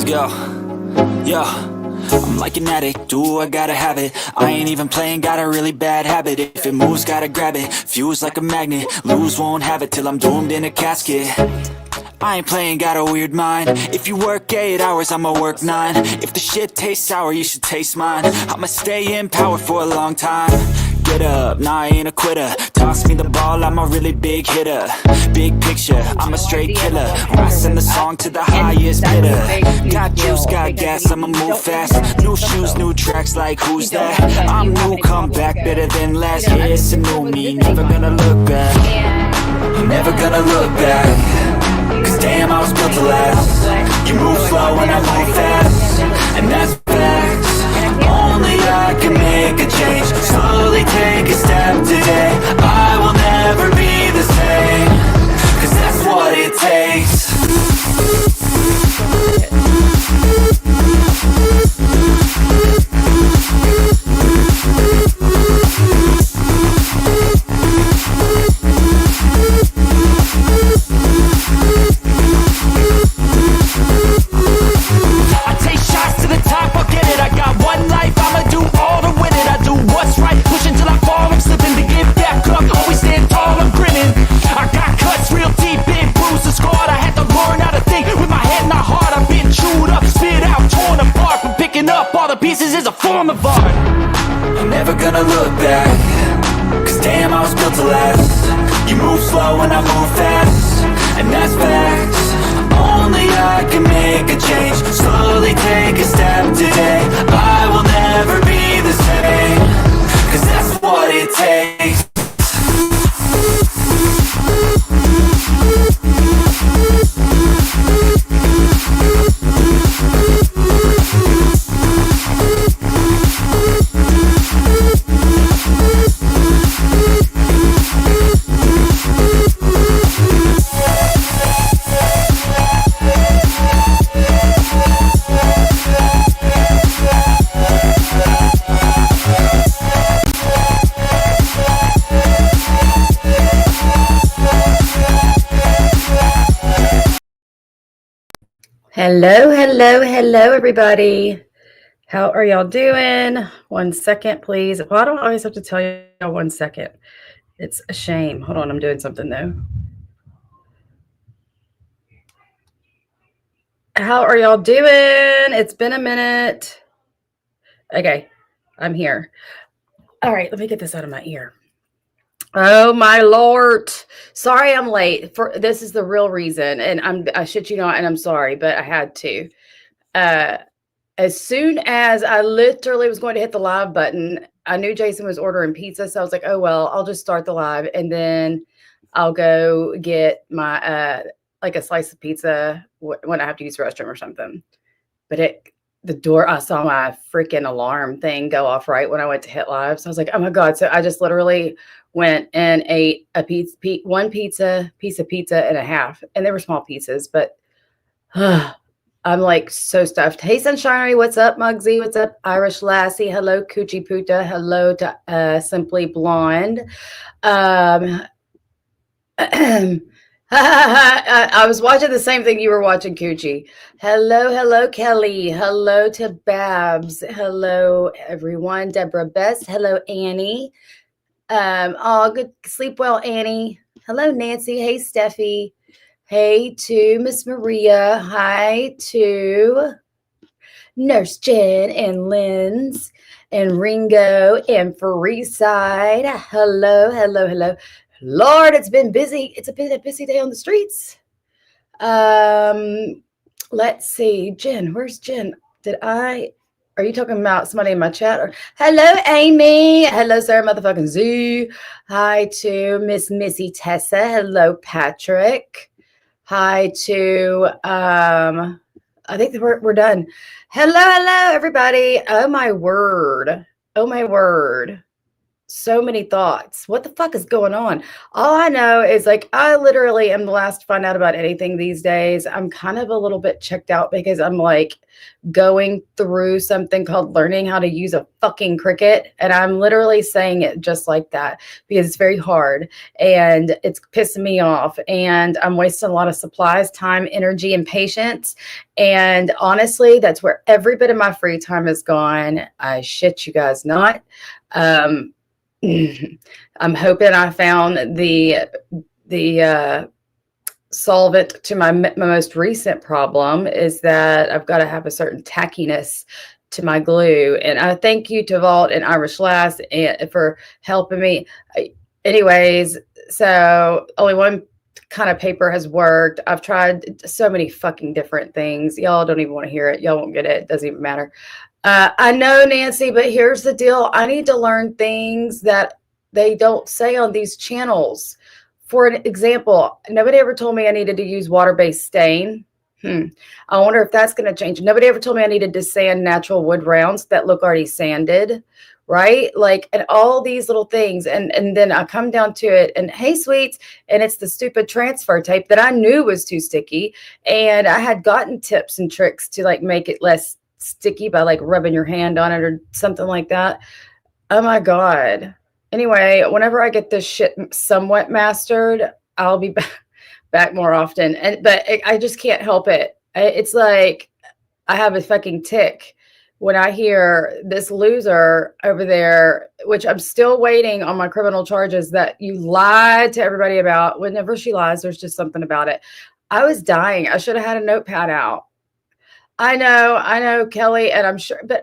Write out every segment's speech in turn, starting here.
Yo, yo, I'm like an addict, do I gotta have it. I ain't even playing, got a really bad habit. If it moves, gotta grab it, fuse like a magnet. Lose, won't have it till I'm doomed in a casket. I ain't playing, got a weird mind. If you work 8 hours, I'ma work 9. If the shit tastes sour, you should taste mine. I'ma stay in power for a long time. Get up, nah, I ain't a quitter. Toss me the ball, I'm a really big hitter. Big picture, I'm a straight killer. Rising the song to the highest bidder. Got juice, got gas, I'ma move fast. New shoes, new tracks, like who's that? I'm new, come back, better than last. Yeah, it's a new me, never gonna look back. Never gonna look back. Cause damn, I was built to last. You move slow and I move fast, and that's facts. Only I can make a change. Slowly take a step today. I will never be the same. Cause that's what it takes. Pieces is a form of art. I'm never gonna look back. Cause damn, I was built to last. You move slow and I move fast, and that's facts. Only I can make a change. Slowly take a step today. I will never be the same. Cause that's what it takes. Hello, everybody. How are y'all doing? 1 second, please. Well, I don't always have to tell y'all 1 second. It's a shame. Hold on, I'm doing something, though. How are y'all doing? It's been a minute. Okay, I'm here. All right, let me get this out of my ear. Oh my Lord. Sorry I'm late. This is the real reason. And I shit you not, and I'm sorry, but I had to. As soon as I literally was going to hit the live button, I knew Jason was ordering pizza. So I was like, oh, well, I'll just start the live and then I'll go get my, like a slice of pizza when I have to use the restroom or something. But the door, I saw my freaking alarm thing go off right when I went to hit live. So I was like, oh my God. So I just literally went and ate one piece of pizza and a half. And they were small pieces, but I'm like so stuffed. Hey, Sunshinery, what's up? Muggsy, what's up? Irish Lassie, hello. Coochie Puta, hello to Simply Blonde. I was watching the same thing you were watching, Coochie. Hello, Kelly. Hello to Babs. Hello, everyone. Deborah Best. Hello, Annie. Good. Sleep well, Annie. Hello, Nancy. Hey, Steffi. Hey to Miss Maria. Hi to Nurse Jen and Linz and Ringo and Freeside. Hello. Lord, it's been busy. It's been a busy day on the streets. Let's see. Jen, where's Jen? Are you talking about somebody in my chat? Hello, Amy. Hello, Sarah motherfucking Z. Hi to Miss Missy Tessa. Hello, Patrick. Hi to, I think we're done. Hello, everybody. Oh my word. so many thoughts. What the fuck is going on? All I know is like I literally am the last to find out about anything these days. I'm kind of a little bit checked out because I'm like going through something called learning how to use a fucking cricket. And I'm literally saying it just like that because it's very hard and it's pissing me off. And I'm wasting a lot of supplies, time, energy, and patience. And honestly, that's where every bit of my free time is gone. I shit you guys not. Um, I'm hoping I found the solvent to my most recent problem is that I've got to have a certain tackiness to my glue. And I thank you to Vault and Irish Lass for helping me. Anyways, so only one kind of paper has worked. I've tried so many fucking different things. Y'all don't even want to hear it. Y'all won't get it. It doesn't even matter. I know, Nancy, but here's the deal. I need to learn things that they don't say on these channels. For an example, nobody ever told me I needed to use water-based stain. I wonder if that's going to change. Nobody ever told me I needed to sand natural wood rounds that look already sanded, right? Like, and all these little things. And then I come down to it and, hey, sweets, and it's the stupid transfer tape that I knew was too sticky. And I had gotten tips and tricks to like make it less sticky by like rubbing your hand on it or something like that. Oh my God. Anyway, whenever I get this shit somewhat mastered, I'll be back more often. But I just can't help it. It's like I have a fucking tick when I hear this loser over there, which I'm still waiting on my criminal charges that you lied to everybody about. Whenever she lies, there's just something about it. I was dying. I should have had a notepad out. I know, Kelly, and I'm sure, but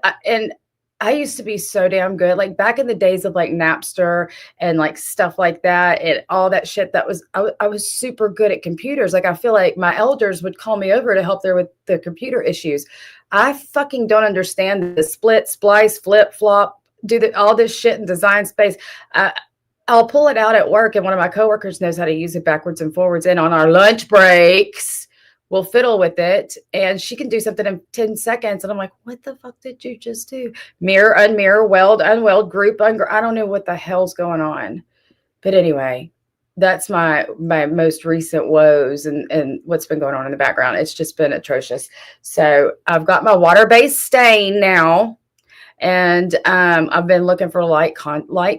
I used to be so damn good. Like back in the days of like Napster and like stuff like that and all that shit that was, I was super good at computers. Like I feel like my elders would call me over to help there with the computer issues. I fucking don't understand the split, splice, flip, flop, all this shit in design space. I'll pull it out at work and one of my coworkers knows how to use it backwards and forwards. And on our lunch breaks, we'll fiddle with it and she can do something in 10 seconds. And I'm like, what the fuck did you just do? Mirror, unmirror, weld, unweld, group, I don't know what the hell's going on. But anyway, that's my most recent woes and what's been going on in the background. It's just been atrocious. So I've got my water-based stain now. And I've been looking for light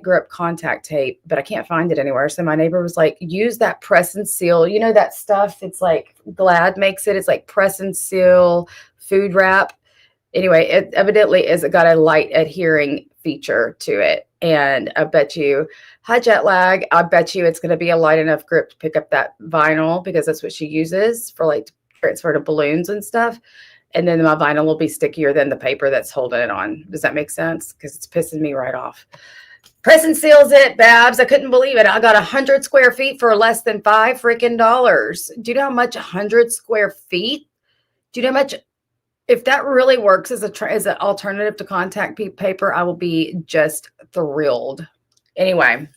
grip contact tape, but I can't find it anywhere. So my neighbor was like, use that press and seal. You know that stuff? It's like Glad makes it. It's like press and seal food wrap. Anyway, it evidently is got a light adhering feature to it. And I bet you, hi jet lag, I bet you it's going to be a light enough grip to pick up that vinyl because that's what she uses for like transfer to balloons and stuff. And then my vinyl will be stickier than the paper that's holding it on. Does that make sense? Because it's pissing me right off. Press and seals it, Babs. I couldn't believe it. I got 100 square feet for less than $5 freaking dollars. Do you know how much 100 square feet? Do you know how much? If that really works as an alternative to contact paper, I will be just thrilled. Anyway.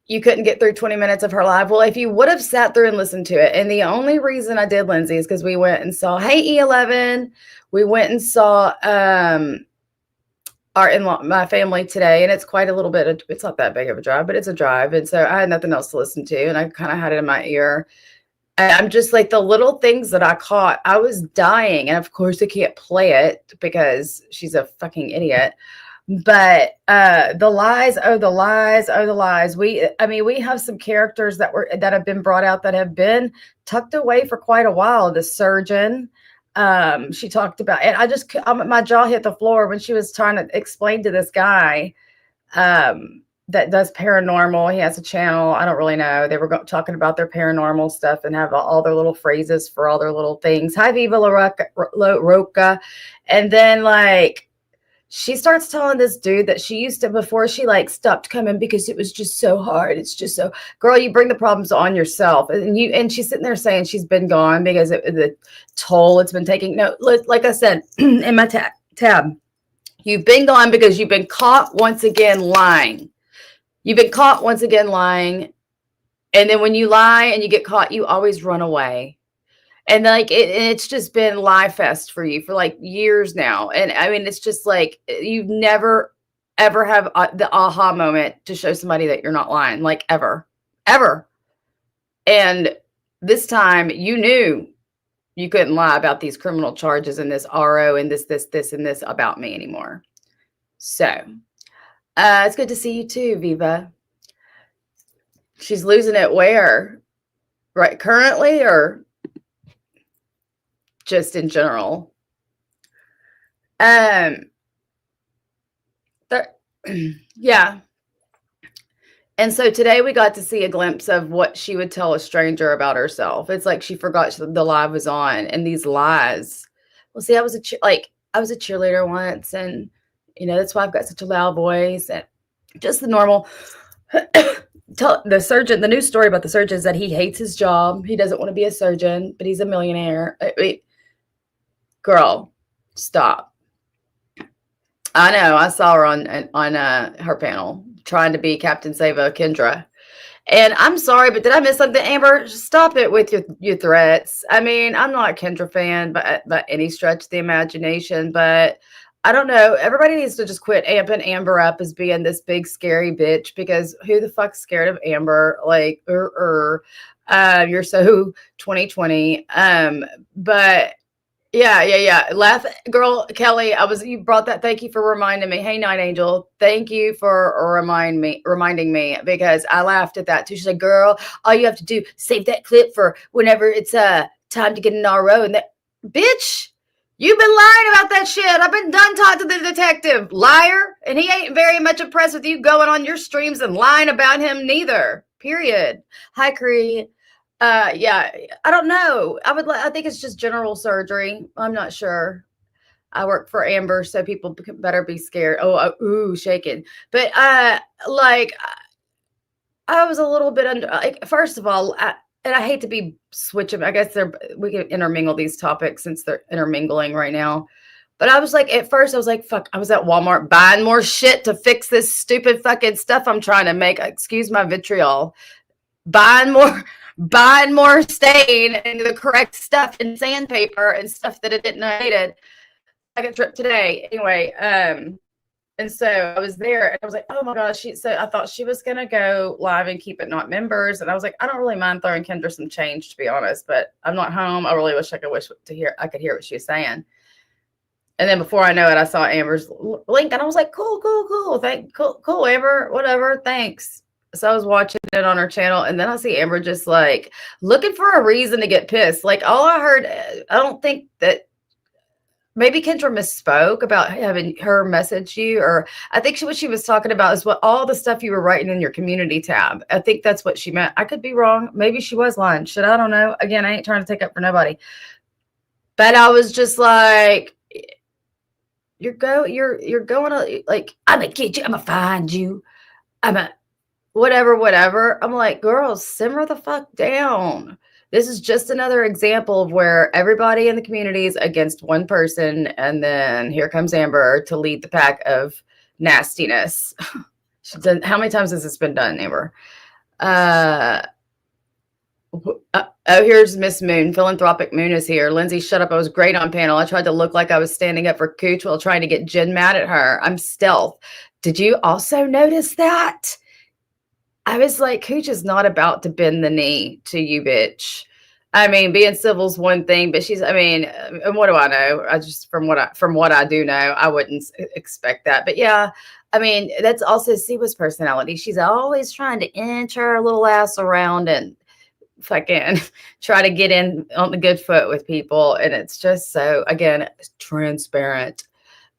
You couldn't get through 20 minutes of her live. Well, if you would have sat through and listened to it, and the only reason I did, Lindsay, is because we went and saw, hey, E11, we went and saw our in-law, my family today, and it's quite a little bit, it's not that big of a drive, but it's a drive. And so I had nothing else to listen to, and I kind of had it in my ear. And I'm just like, the little things that I caught, I was dying. And of course I can't play it because she's a fucking idiot. But the lies, the lies. We have some characters that have been brought out that have been tucked away for quite a while. The surgeon, she talked about, and my jaw hit the floor when she was trying to explain to this guy that does paranormal. He has a channel. I don't really know. They were talking about their paranormal stuff and have all their little phrases for all their little things. Hi, Viva La Roca. And then like, she starts telling this dude that she used to, before she like stopped coming because it was just so hard. It's just so, girl, you bring the problems on yourself. And she's sitting there saying she's been gone because the toll it's been taking. No, like I said, in my tab, you've been gone because you've been caught once again lying. You've been caught once again lying. And then when you lie and you get caught, you always run away. And like it's just been lie fest for you for like years now. And I mean, it's just like you've never, ever have the aha moment to show somebody that you're not lying, like ever, ever. And this time you knew you couldn't lie about these criminal charges and this RO and this, and this about me anymore. So it's good to see you too, Viva. She's losing it where? Right currently or just in general? Yeah. And so today we got to see a glimpse of what she would tell a stranger about herself. It's like she forgot the live was on, and these lies. Well, see, I was a cheerleader once, and that's why I've got such a loud voice and just the normal. Tell the surgeon. The news story about the surgeon is that he hates his job. He doesn't want to be a surgeon, but he's a millionaire. Girl, stop. I know. I saw her on her panel trying to be Captain Siwa, Kendra. And I'm sorry, but did I miss something, Amber? Stop it with your threats. I mean, I'm not a Kendra fan by any stretch of the imagination, but I don't know. Everybody needs to just quit amping Amber up as being this big scary bitch, because who the fuck's scared of Amber? Like, you're so 2020. But yeah. Laugh, girl, Kelly. You brought that. Thank you for reminding me. Hey, Night Angel. Thank you for reminding me, because I laughed at that too. She's like, girl, all you have to do, save that clip for whenever it's time to get an RO. And that, bitch, you've been lying about that shit. I've been done talking to the detective, liar, and he ain't very much impressed with you going on your streams and lying about him neither. Period. Hi, Cree. Yeah, I don't know. I think it's just general surgery. I'm not sure. I work for Amber, so people better be scared. Ooh, shaking. But like, I was a little bit under. Like, first of all, and I hate to be switching. I guess we can intermingle these topics since they're intermingling right now. But I was like, at first, I was like, fuck. I was at Walmart buying more shit to fix this stupid fucking stuff I'm trying to make. Excuse my vitriol. Buying more stain and the correct stuff and sandpaper and stuff that it didn't know I needed. Second trip today. Anyway, and so I was there and I was like, oh my gosh. I thought she was going to go live and keep it not members. And I was like, I don't really mind throwing Kendra some change, to be honest, but I'm not home. I really wish I could hear what she was saying. And then before I know it, I saw Amber's link and I was like, cool. Cool, Amber, whatever. Thanks. So I was watching it on her channel, and then I see Amber just like looking for a reason to get pissed. Like, all I heard, I don't think that maybe Kendra misspoke about having her message you, or I think what she was talking about is all the stuff you were writing in your community tab. I think that's what she meant. I could be wrong. Maybe she was lying. Shit, I don't know. Again, I ain't trying to take up for nobody. But I was just like, you're going to, like, I'm gonna get you. I'm gonna find you. Whatever. I'm like, girl, simmer the fuck down. This is just another example of where everybody in the community is against one person, and then here comes Amber to lead the pack of nastiness. How many times has this been done, Amber? Here's Miss Moon. Philanthropic Moon is here. Lindsay, shut up. I was great on panel. I tried to look like I was standing up for Cooch while trying to get Jen mad at her. I'm stealth. Did you also notice that? I was like, Cooch is not about to bend the knee to you, bitch. I mean, being civil's one thing, but and what do I know? From what I do know, I wouldn't expect that. But yeah, I mean, that's also Siwa's personality. She's always trying to inch her little ass around and fucking try to get in on the good foot with people. And it's just so, again, transparent.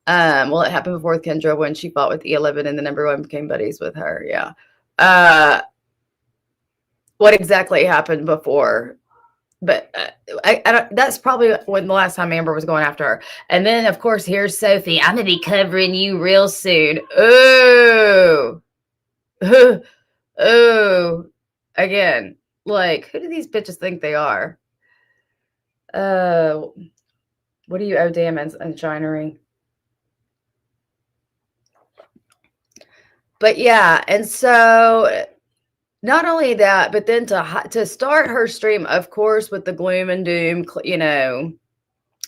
Well, it happened before with Kendra when she fought with E11 and the number one became buddies with her. Yeah. What exactly happened before? But I don't, that's probably when the last time Amber was going after her. And then, of course, here's Sophie. I'm going to be covering you real soon. Oh, oh, again, like, who do these bitches think they are? What do you owe damn and shinery? But yeah, and so not only that, but then to start her stream, of course, with the gloom and doom,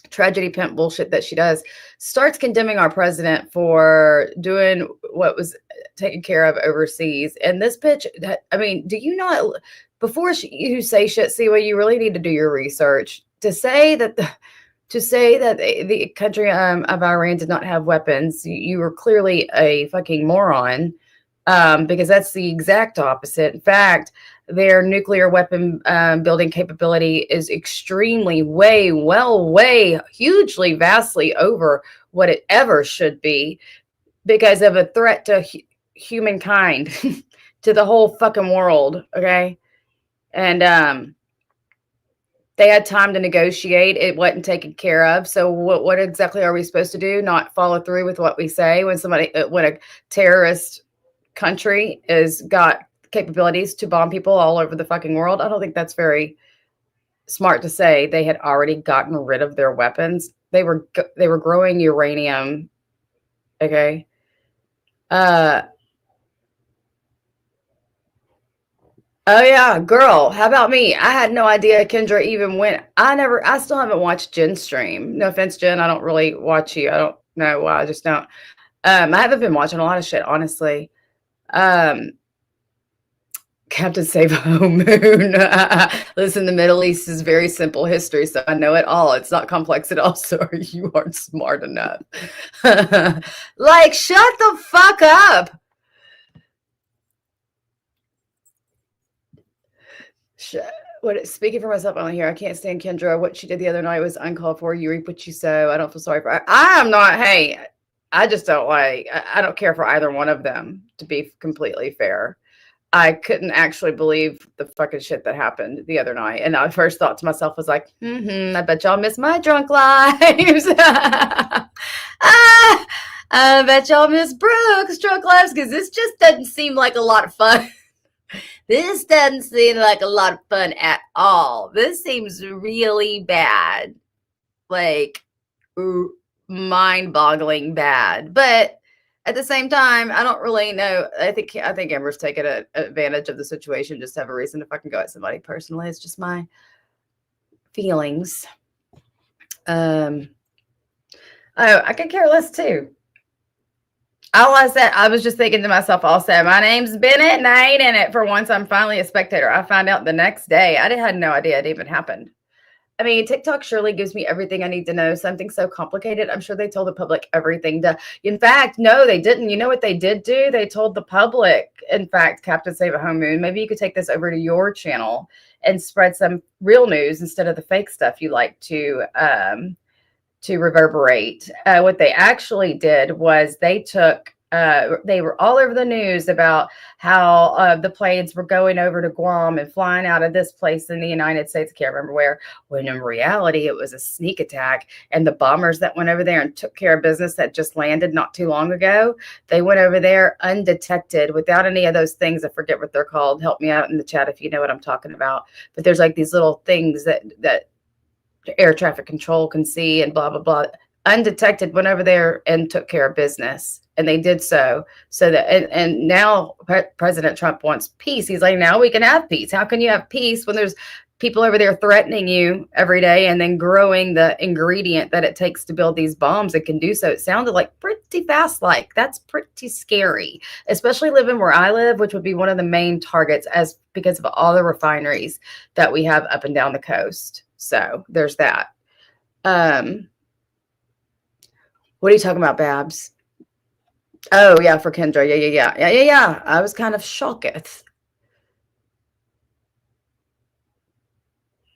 tragedy pimp bullshit that she does, starts condemning our president for doing what was taken care of overseas. And this bitch, I mean, do you not, before you say shit, Siwa, you really need to do your research. To say that the country of Iran did not have weapons, you were clearly a fucking moron, because that's the exact opposite. In fact, their nuclear weapon building capability is extremely, way, hugely, vastly over what it ever should be because of a threat to humankind, to the whole fucking world. Okay. And they had time to negotiate. It wasn't taken care of. So what exactly are we supposed to do? Not follow through with what we say when a terrorist country is got capabilities to bomb people all over the fucking world? I don't think that's very smart to say. They had already gotten rid of their weapons. They were growing uranium. Okay. Oh yeah, girl. How about me? I had no idea Kendra even went. I still haven't watched Jen's stream. No offense, Jen. I don't really watch you. I don't know why. I just don't. I haven't been watching a lot of shit, honestly. Captain Save Home Moon. Listen, the Middle East is very simple history, so I know it all. It's not complex at all. So you aren't smart enough. Like, shut the fuck up. Speaking for myself on here, I can't stand Kendra. What she did the other night was uncalled for. You reap what you sow. I don't feel sorry for her. I am not. Hey, I just don't like. I don't care for either one of them. To be completely fair, I couldn't actually believe the fucking shit that happened the other night. And I first thought to myself was like, I bet y'all miss my drunk lives. I bet y'all miss Brooke's drunk lives because this just doesn't seem like a lot of fun. This doesn't seem like a lot of fun at all. This seems really bad. Like, mind-boggling bad. But at the same time, I don't really know. I think Amber's taking advantage of the situation just to have a reason to fucking go at somebody personally. It's just my feelings. I could care less too. All I said, I was just thinking to myself also, my name's Bennett and I ain't in it. For once, I'm finally a spectator. I found out the next day. I had no idea it even happened. I mean, TikTok surely gives me everything I need to know. Something so complicated. I'm sure they told the public everything. In fact, no, they didn't. You know what they did do? They told the public, in fact, Captain Save a Home Moon, maybe you could take this over to your channel and spread some real news instead of the fake stuff you like to reverberate. What they actually did was they were all over the news about how the planes were going over to Guam and flying out of this place in the United States. I can't remember where, when in reality, it was a sneak attack. And the bombers that went over there and took care of business that just landed not too long ago, they went over there undetected without any of those things. I forget what they're called. Help me out in the chat if you know what I'm talking about. But there's like these little things that air traffic control can see and blah, blah, blah. Undetected, went over there and took care of business. And they did so that, and now President Trump wants peace. He's like, now we can have peace. How can you have peace when there's people over there threatening you every day and then growing the ingredient that it takes to build these bombs and can do so? It sounded like pretty fast. Like, that's pretty scary, especially living where I live, which would be one of the main targets because of all the refineries that we have up and down the coast. So there's that. What are you talking about, Babs? Oh yeah, for Kendra. Yeah. I was kind of shocked.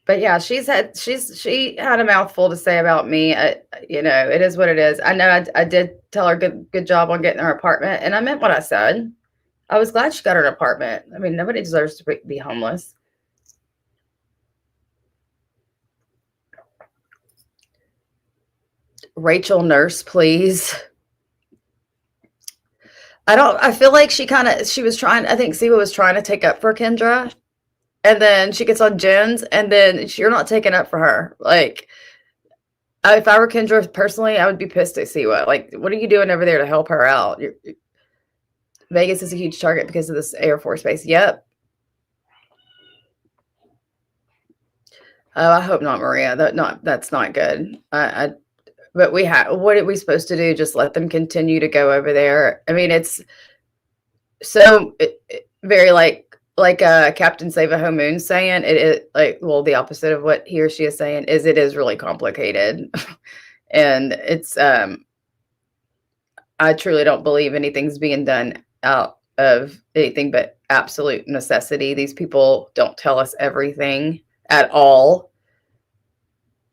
But yeah, she had a mouthful to say about me. It is what it is. I know I did tell her good job on getting her apartment, and I meant what I said. I was glad she got her an apartment. I mean, nobody deserves to be homeless. Rachel Nurse, please. I feel like she was trying, I think Siwa was trying to take up for Kendra, and then she gets on Jen's, and then you're not taking up for her. Like, if I were Kendra personally, I would be pissed at Siwa. Like, what are you doing over there to help her out? Vegas is a huge target because of this Air Force base. Yep. Oh, I hope not, Maria. That's not good. But what are we supposed to do? Just let them continue to go over there? I mean, it's so very like Captain Save a Home Moon saying it like, well, the opposite of what he or she is saying is it is really complicated. And it's I truly don't believe anything's being done out of anything but absolute necessity. These people don't tell us everything at all,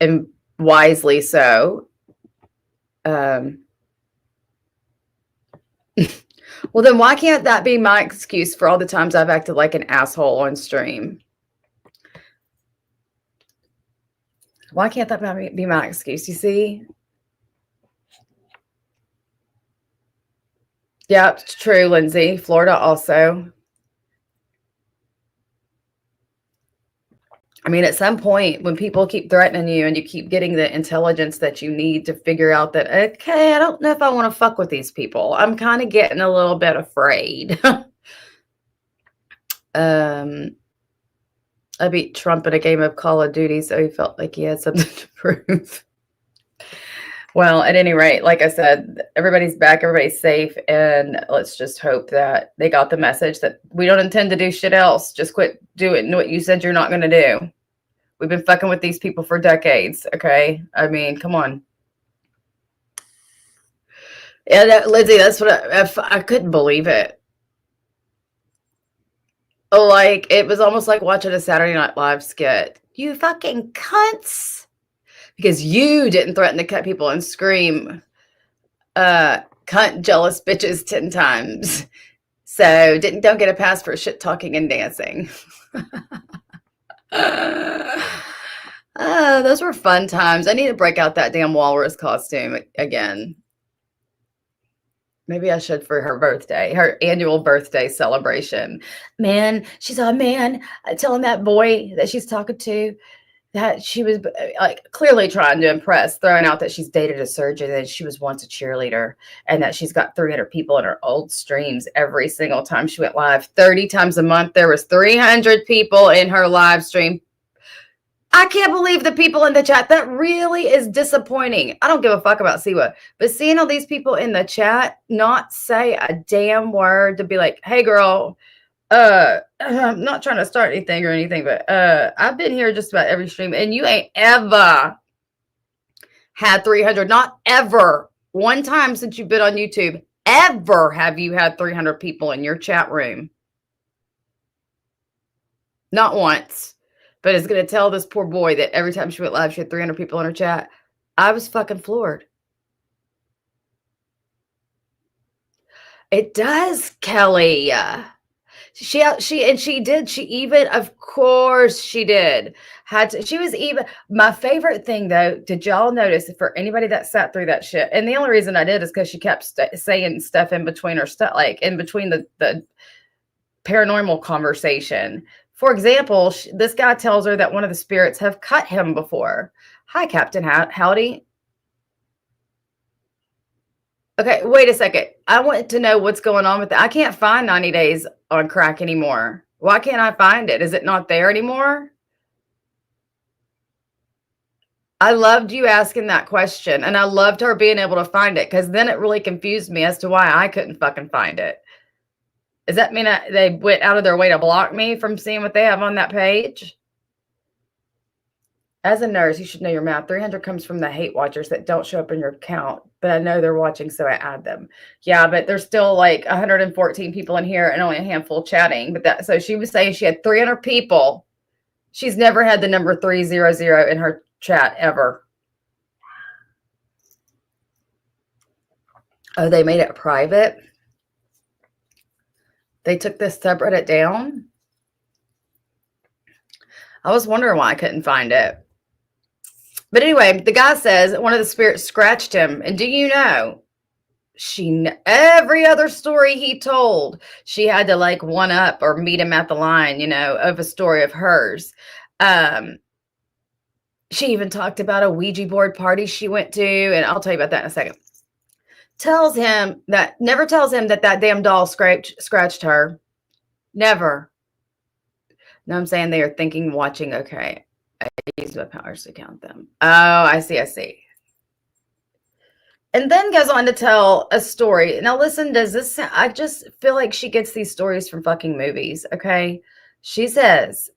and wisely so. Well, then why can't that be my excuse for all the times I've acted like an asshole on stream? Why can't that be my excuse? You see? Yeah, it's true, Lindsay. Florida also. I mean, at some point, when people keep threatening you and you keep getting the intelligence that you need to figure out that, okay, I don't know if I want to fuck with these people. I'm kind of getting a little bit afraid. I beat Trump in a game of Call of Duty, so he felt like he had something to prove. Well, at any rate, like I said, everybody's back, everybody's safe, and let's just hope that they got the message that we don't intend to do shit else. Just quit doing what you said you're not going to do. We've been fucking with these people for decades, okay? I mean, come on. Yeah, Lindsay, that's what I couldn't believe it. Like, it was almost like watching a Saturday Night Live skit. You fucking cunts. Because you didn't threaten to cut people and scream, cunt jealous bitches 10 times. So don't get a pass for shit talking and dancing. Those were fun times. I need to break out that damn walrus costume again. Maybe I should for her birthday, her annual birthday celebration. Man, she saw a man telling that boy that she's talking to that she was like clearly trying to impress, throwing out that she's dated a surgeon and she was once a cheerleader and that she's got 300 people in her old streams every single time she went live. 30 times a month, there was 300 people in her live stream. I can't believe the people in the chat. That really is disappointing. I don't give a fuck about Siwa, but seeing all these people in the chat not say a damn word to be like, hey girl, I'm not trying to start anything or anything, but I've been here just about every stream and you ain't ever had 300, not ever one time since you've been on YouTube, ever have you had 300 people in your chat room. Not once. But it's going to tell this poor boy that every time she went live, she had 300 people in her chat. I was fucking floored. It does, Kelly. She did. She even, of course she did. She was even, my favorite thing though, did y'all notice for anybody that sat through that shit? And the only reason I did is because she kept saying stuff in between her stuff, like in between the paranormal conversation. For example, this guy tells her that one of the spirits have cut him before. Hi, Captain Howdy. Okay, wait a second. I want to know what's going on with that. I can't find 90 Days on Crack anymore. Why can't I find it? Is it not there anymore? I loved you asking that question, and I loved her being able to find it because then it really confused me as to why I couldn't fucking find it. Does that mean they went out of their way to block me from seeing what they have on that page? As a nurse, you should know your math. 300 comes from the hate watchers that don't show up in your count, but I know they're watching, so I add them. Yeah, but there's still like 114 people in here and only a handful chatting. But so she was saying she had 300 people. She's never had the number 300 in her chat ever. Oh, they made it private? They took this subreddit down? I was wondering why I couldn't find it. But anyway, the guy says one of the spirits scratched him. And do you know, every other story he told, she had to like one up or meet him at the line, you know, of a story of hers. She even talked about a Ouija board party she went to. And I'll tell you about that in a second. Never tells him that damn doll scratched her. Never. No, I'm saying they are thinking, watching. Okay. I use my powers to count them. Oh, I see. And then goes on to tell a story. Now, listen, does this sound, I just feel like she gets these stories from fucking movies, okay? She says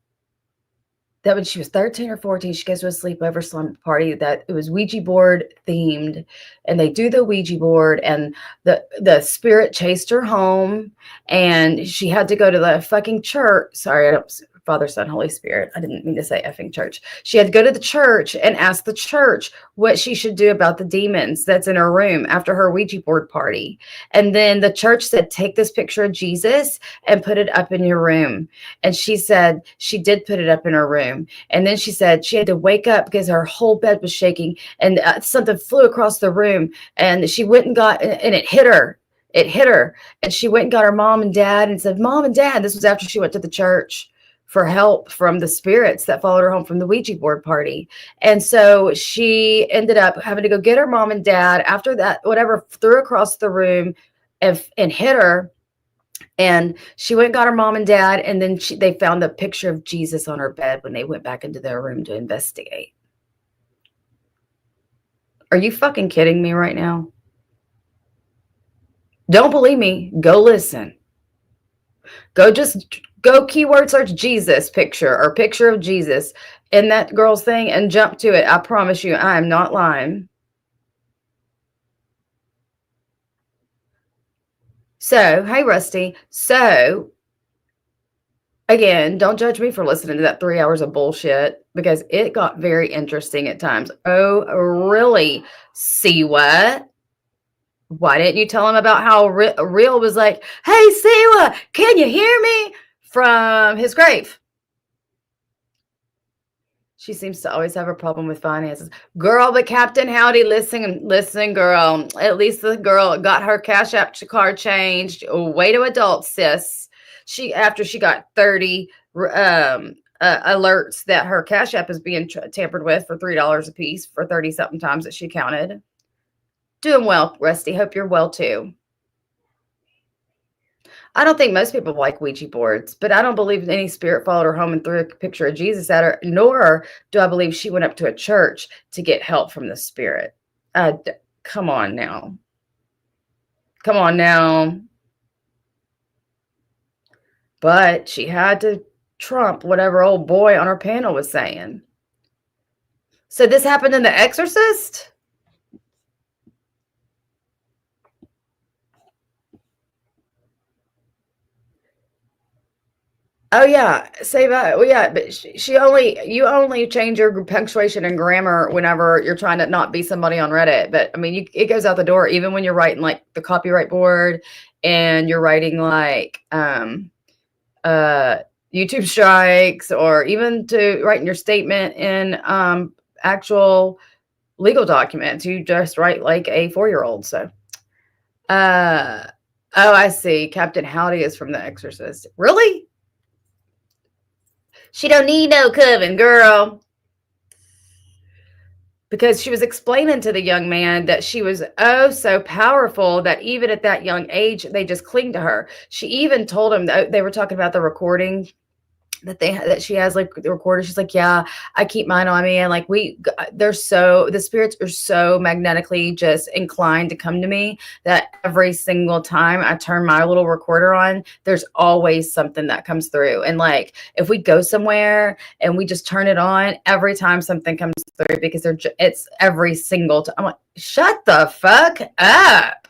that when she was 13 or 14, she goes to a sleepover slumber party that it was Ouija board themed, and they do the Ouija board, and the spirit chased her home, and she had to go to the fucking church. Sorry, I don't, Father, Son, Holy Spirit. I didn't mean to say effing church. She had to go to the church and ask the church what she should do about the demons that's in her room after her Ouija board party. And then the church said, take this picture of Jesus and put it up in your room. And she said she did put it up in her room. And then she said she had to wake up because her whole bed was shaking, and something flew across the room, and she went and got, and it hit her. It hit her. And she went and got her mom and dad and said, Mom and Dad, this was after she went to the church for help from the spirits that followed her home from the Ouija board party. And so she ended up having to go get her mom and dad after that, whatever threw across the room and hit her. And she went and got her mom and dad, and then they found a picture of Jesus on her bed when they went back into their room to investigate. Are you fucking kidding me right now? Don't believe me? Go listen. Go keyword search Jesus picture or picture of Jesus in that girl's thing and jump to it. I promise you, I am not lying. So, hey, Rusty. So, again, don't judge me for listening to that 3 hours of bullshit, because it got very interesting at times. Oh, really? Siwa? Why didn't you tell him about how Real was like, hey, Siwa, can you hear me? From his grave. She seems to always have a problem with finances. Girl, but Captain Howdy, listen, girl. At least the girl got her Cash App card changed. Way to adult, sis. After she got 30 alerts that her Cash App is being tampered with for $3 a piece for 30 something times that she counted. Doing well, Rusty. Hope you're well too. I don't think most people like Ouija boards, but I don't believe any spirit followed her home and threw a picture of Jesus at her, nor do I believe she went up to a church to get help from the spirit. Come on now. Come on now. But she had to trump whatever old boy on her panel was saying. So this happened in The Exorcist? Oh yeah, say that. Well, yeah, but you only change your punctuation and grammar whenever you're trying to not be somebody on Reddit. But I mean, it goes out the door even when you're writing like the copyright board, and you're writing like YouTube strikes, or even to writing your statement in actual legal documents. You just write like a 4-year-old. So, oh, I see. Captain Howdy is from The Exorcist. Really? She don't need no coven, girl. Because she was explaining to the young man that she was oh so powerful that even at that young age, they just cling to her. She even told him that they were talking about the recording that she has, like the recorder. She's like, yeah, I keep mine on me, and like the spirits are so magnetically just inclined to come to me that every single time I turn my little recorder on, there's always something that comes through. And like if we go somewhere and we just turn it on, every time something comes through, because it's every single time. I'm like, shut the fuck up.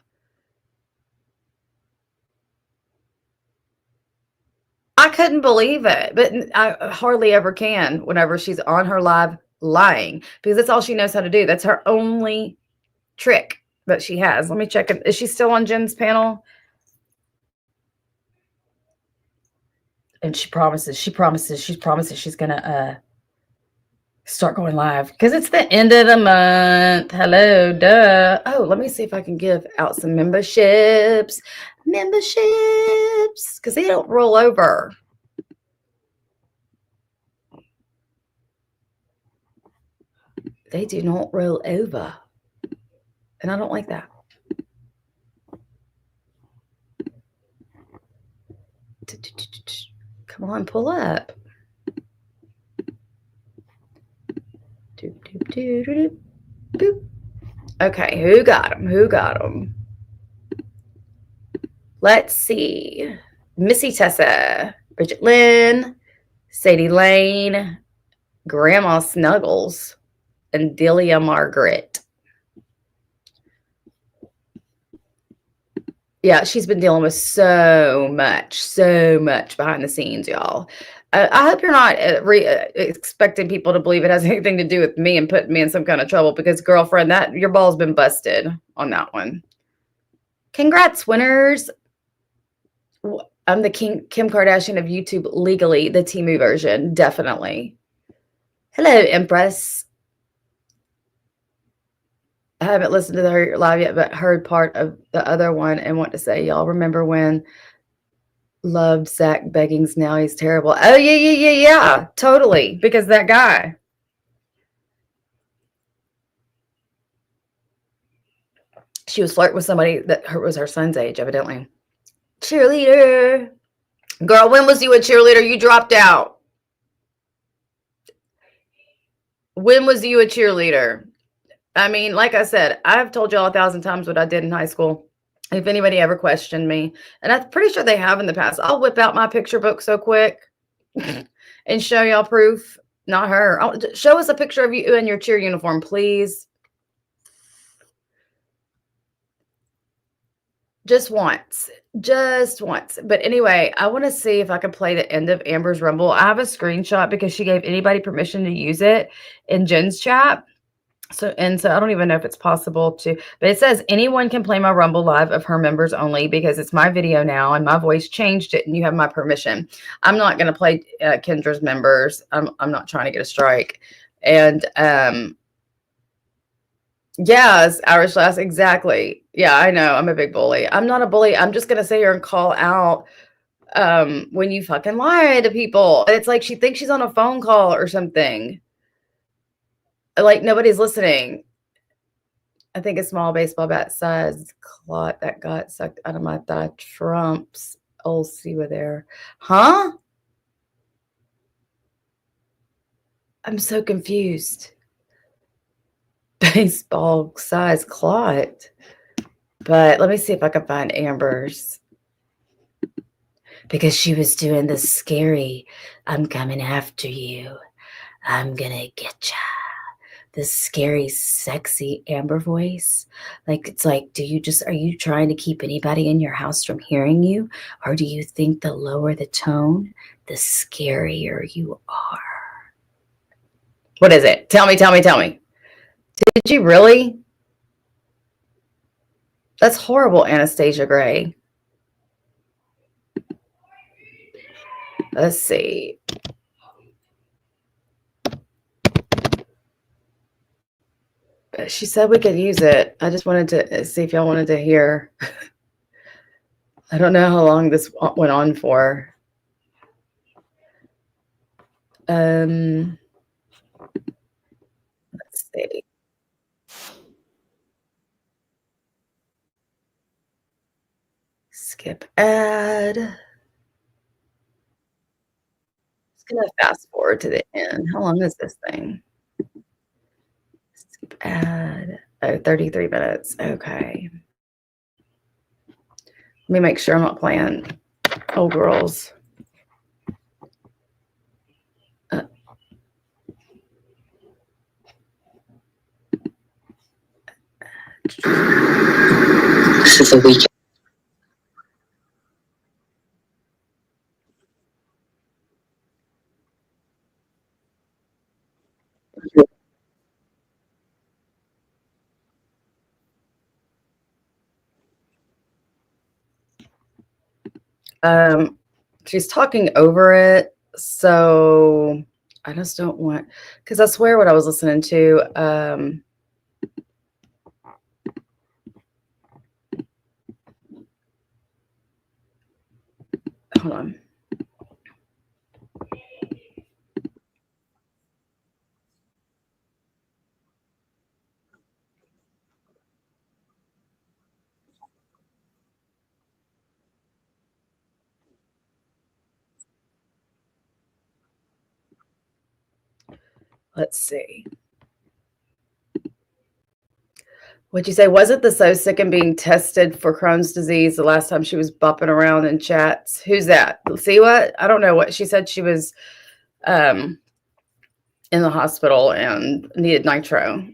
I couldn't believe it, but I hardly ever can whenever she's on her live lying, because that's all she knows how to do. That's her only trick that she has. Let me check. Is she still on Jen's panel? And she promises she's gonna start going live because it's the end of the month. Hello, duh. Oh, let me see if I can give out some memberships, because they don't roll over. They do not roll over, and I don't like that. Come on, pull up. Okay, who got them? Who got them? Let's see. Missy Tessa, Bridget Lynn, Sadie Lane, Grandma Snuggles, and Delia Margaret. Yeah, she's been dealing with so much behind the scenes, y'all. I hope you're not expecting people to believe it has anything to do with me and putting me in some kind of trouble because, girlfriend, that your ball's been busted on that one. Congrats, winners. I'm the Kim Kardashian of YouTube legally, the Temu version, definitely. Hello, Empress. I haven't listened to her live yet, but heard part of the other one and want to say, y'all remember when loved Zach Beggings? Now he's terrible. Oh, yeah, totally. Because that guy. She was flirting with somebody that was her son's age, evidently. Cheerleader. Girl, when was you a cheerleader? You dropped out. When was you a cheerleader? I mean, like I said, I've told y'all 1,000 times what I did in high school. If anybody ever questioned me, and I'm pretty sure they have in the past, I'll whip out my picture book so quick and show y'all proof. Not her. Show us a picture of you in your cheer uniform, please. Just once. Just once. But anyway, I want to see if I can play the end of Amber's Rumble. I have a screenshot because she gave anybody permission to use it in Jen's chat. So I don't even know if it's possible to, but it says anyone can play my Rumble live of her members only because it's my video now and my voice changed it and you have my permission. I'm not going to play Kendra's members. I'm not trying to get a strike. And yes, Irish Lass, exactly. Yeah, I know. I'm a big bully. I'm not a bully. I'm just going to sit here and call out when you fucking lie to people. It's like she thinks she's on a phone call or something. Like nobody's listening. I think a small baseball bat size clot that got sucked out of my thigh trumps old Siwa there. Huh? I'm so confused. Baseball size clot. But let me see if I can find Amber's. Because she was doing the scary, I'm coming after you. I'm gonna get ya. This scary, sexy Amber voice. Like, it's like, are you trying to keep anybody in your house from hearing you? Or do you think the lower the tone, the scarier you are? What is it? Tell me. Did you really? That's horrible, Anastasia Gray. Let's see. She said we could use it. I just wanted to see if y'all wanted to hear. I don't know how long this went on for. Let's see. Skip ad. Just gonna fast forward to the end. How long is this thing? Skip ad. Oh, 33 minutes. Okay. Let me make sure I'm not playing old girls. This is a weekend. She's talking over it, so I just don't want, because I swear what I was listening to. Hold on. Let's see. What'd you say? Was it the so sick and being tested for Crohn's disease the last time she was bopping around in chats? Who's that? Siwa? I don't know what she said. She was um, in the hospital and needed nitro.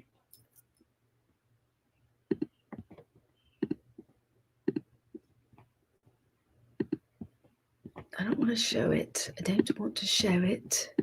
I don't want to show it. I don't want to show it.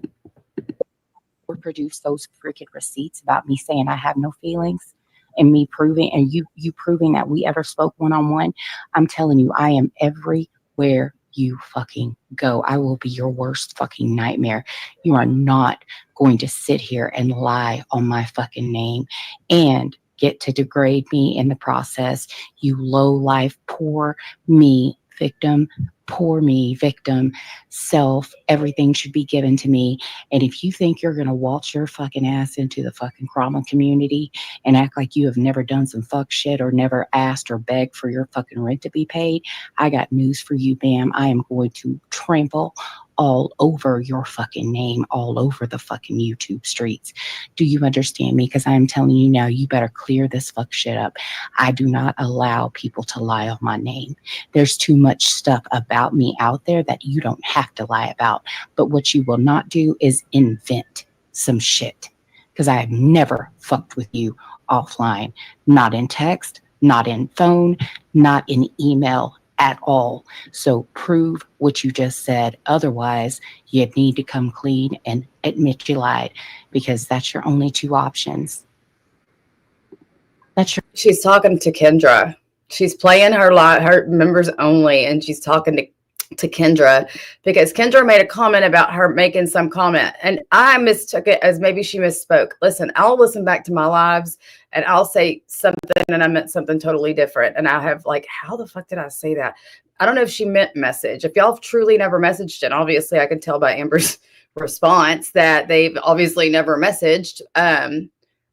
Or produce those freaking receipts about me saying I have no feelings and me proving and you proving that we ever spoke one-on-one. I'm telling you, I am everywhere you fucking go. I will be your worst fucking nightmare. You are not going to sit here and lie on my fucking name and get to degrade me in the process. You low life, poor me victim, poor me victim, self. Everything should be given to me. And if you think you're going to waltz your fucking ass into the fucking trauma community and act like you have never done some fuck shit or never asked or begged for your fucking rent to be paid, I got news for you, ma'am. I am going to trample all over your fucking name, all over the fucking YouTube streets. Do you understand me? Because I'm telling you now, you better clear this fuck shit up. I do not allow people to lie on my name. There's too much stuff about me out there that you don't have to lie about. But what you will not do is invent some shit. Because I have never fucked with you offline. Not in text, not in phone, not in email at all. So prove what you just said. Otherwise, you need to come clean and admit you lied. Because that's your only two options. She's talking to Kendra. She's playing her members only, and she's talking to Kendra because Kendra made a comment about her making some comment, and I mistook it as maybe she misspoke. Listen, I'll listen back to my lives and I'll say something and I meant something totally different, and I have like, how the fuck did I say that? I don't know if she meant message. If y'all truly never messaged it, obviously I can tell by Amber's response that they've obviously never messaged.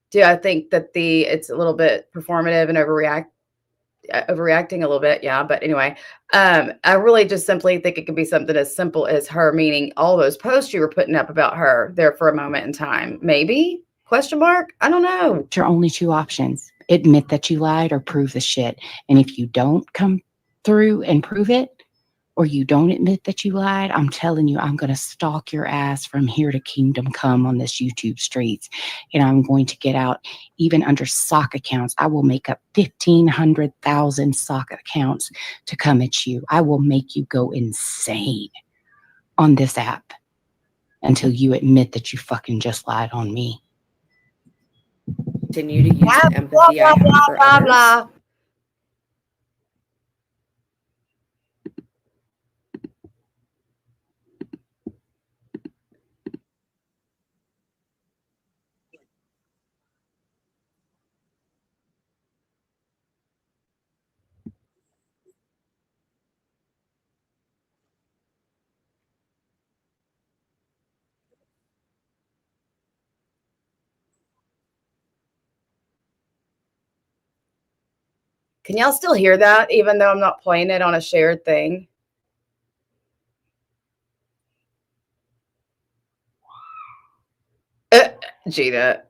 Do I think that it's a little bit performative and overreacting a little bit? Yeah, but anyway, I really just simply think it could be something as simple as her meaning all those posts you were putting up about her there for a moment in time. Maybe? Question mark? I don't know. Your only two options. Admit that you lied or prove the shit. And if you don't come through and prove it, or you don't admit that you lied, I'm telling you, I'm going to stalk your ass from here to kingdom come on this YouTube streets. And I'm going to get out even under sock accounts. I will make up 1,500,000 sock accounts to come at you. I will make you go insane on this app until you admit that you fucking just lied on me. Continue to use the empathy I have for others. Can y'all still hear that, even though I'm not playing it on a shared thing? Gina.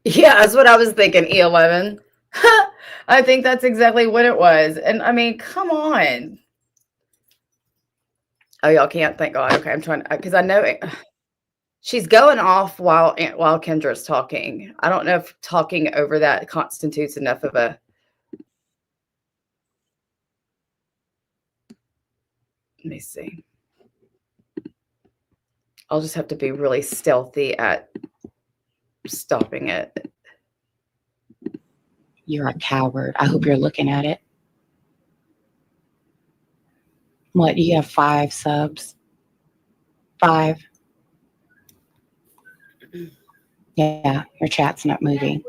Yeah, that's what I was thinking, E11. I think that's exactly what it was. And I mean, come on. Oh, y'all can't, thank God. Okay, I'm trying, because I know she's going off while Kendra's talking. I don't know if talking over that constitutes enough of a. Let me see. I'll just have to be really stealthy at stopping it. You're a coward. I hope you're looking at it. What, you have 5 subs? 5? Yeah, your chat's not moving.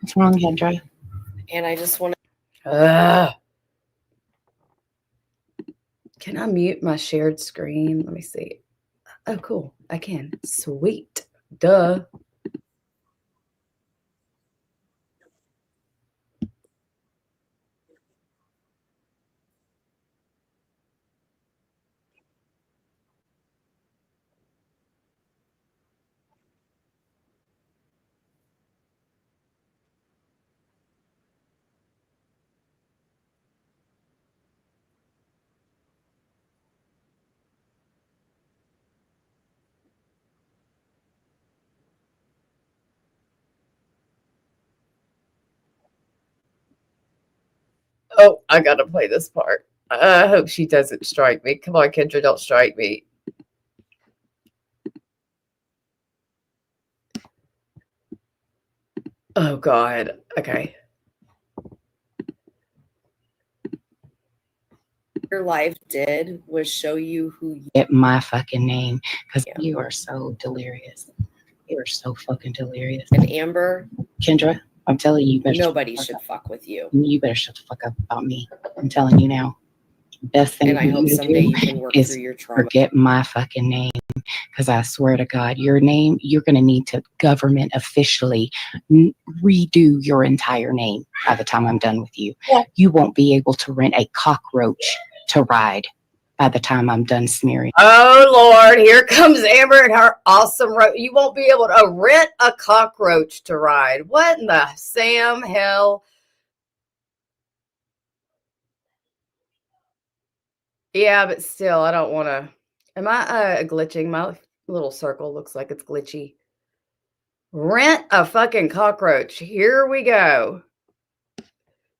What's wrong, Kendra? And I just want to. Can I mute my shared screen? Let me see. Oh, cool. I can. Sweet. Duh. Oh, I gotta play this part. I hope she doesn't strike me. Come on, Kendra, don't strike me. Oh God. Okay. Your life did was show you who you Get my fucking name, because am. you are so delirious. You are so fucking delirious. And Amber, Kendra, I'm telling you, you better nobody should fuck with you. You better shut the fuck up about me. I'm telling you now. Best thing And I for hope you to someday do you can work is through your trauma. forget my fucking name. Because I swear to God, your name, you're going to need to government officially redo your entire name by the time I'm done with you. Yeah. You won't be able to rent a cockroach to ride by the time I'm done smearing. Oh Lord, here comes Amber and her awesome road. You won't be able to rent a cockroach to ride. What in the Sam hell? Yeah, but still, I don't want to. Am I glitching? My little circle looks like it's glitchy. Rent a fucking cockroach. Here we go.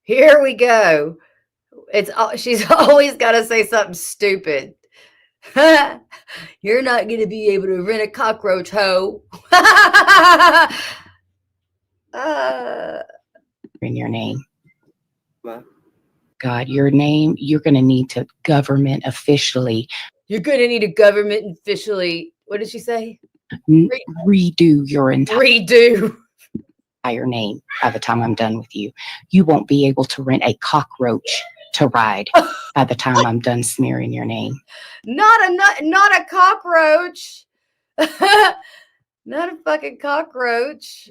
Here we go. She's always got to say something stupid. You're not going to be able to rent a cockroach, ho. In your name. God, your name, you're going to need to government officially. You're going to need a government officially. What did she say? Redo your Redo. entire name by the time I'm done with you. You won't be able to rent a cockroach to ride by the time I'm done smearing your name. Not a cockroach. Not a fucking cockroach.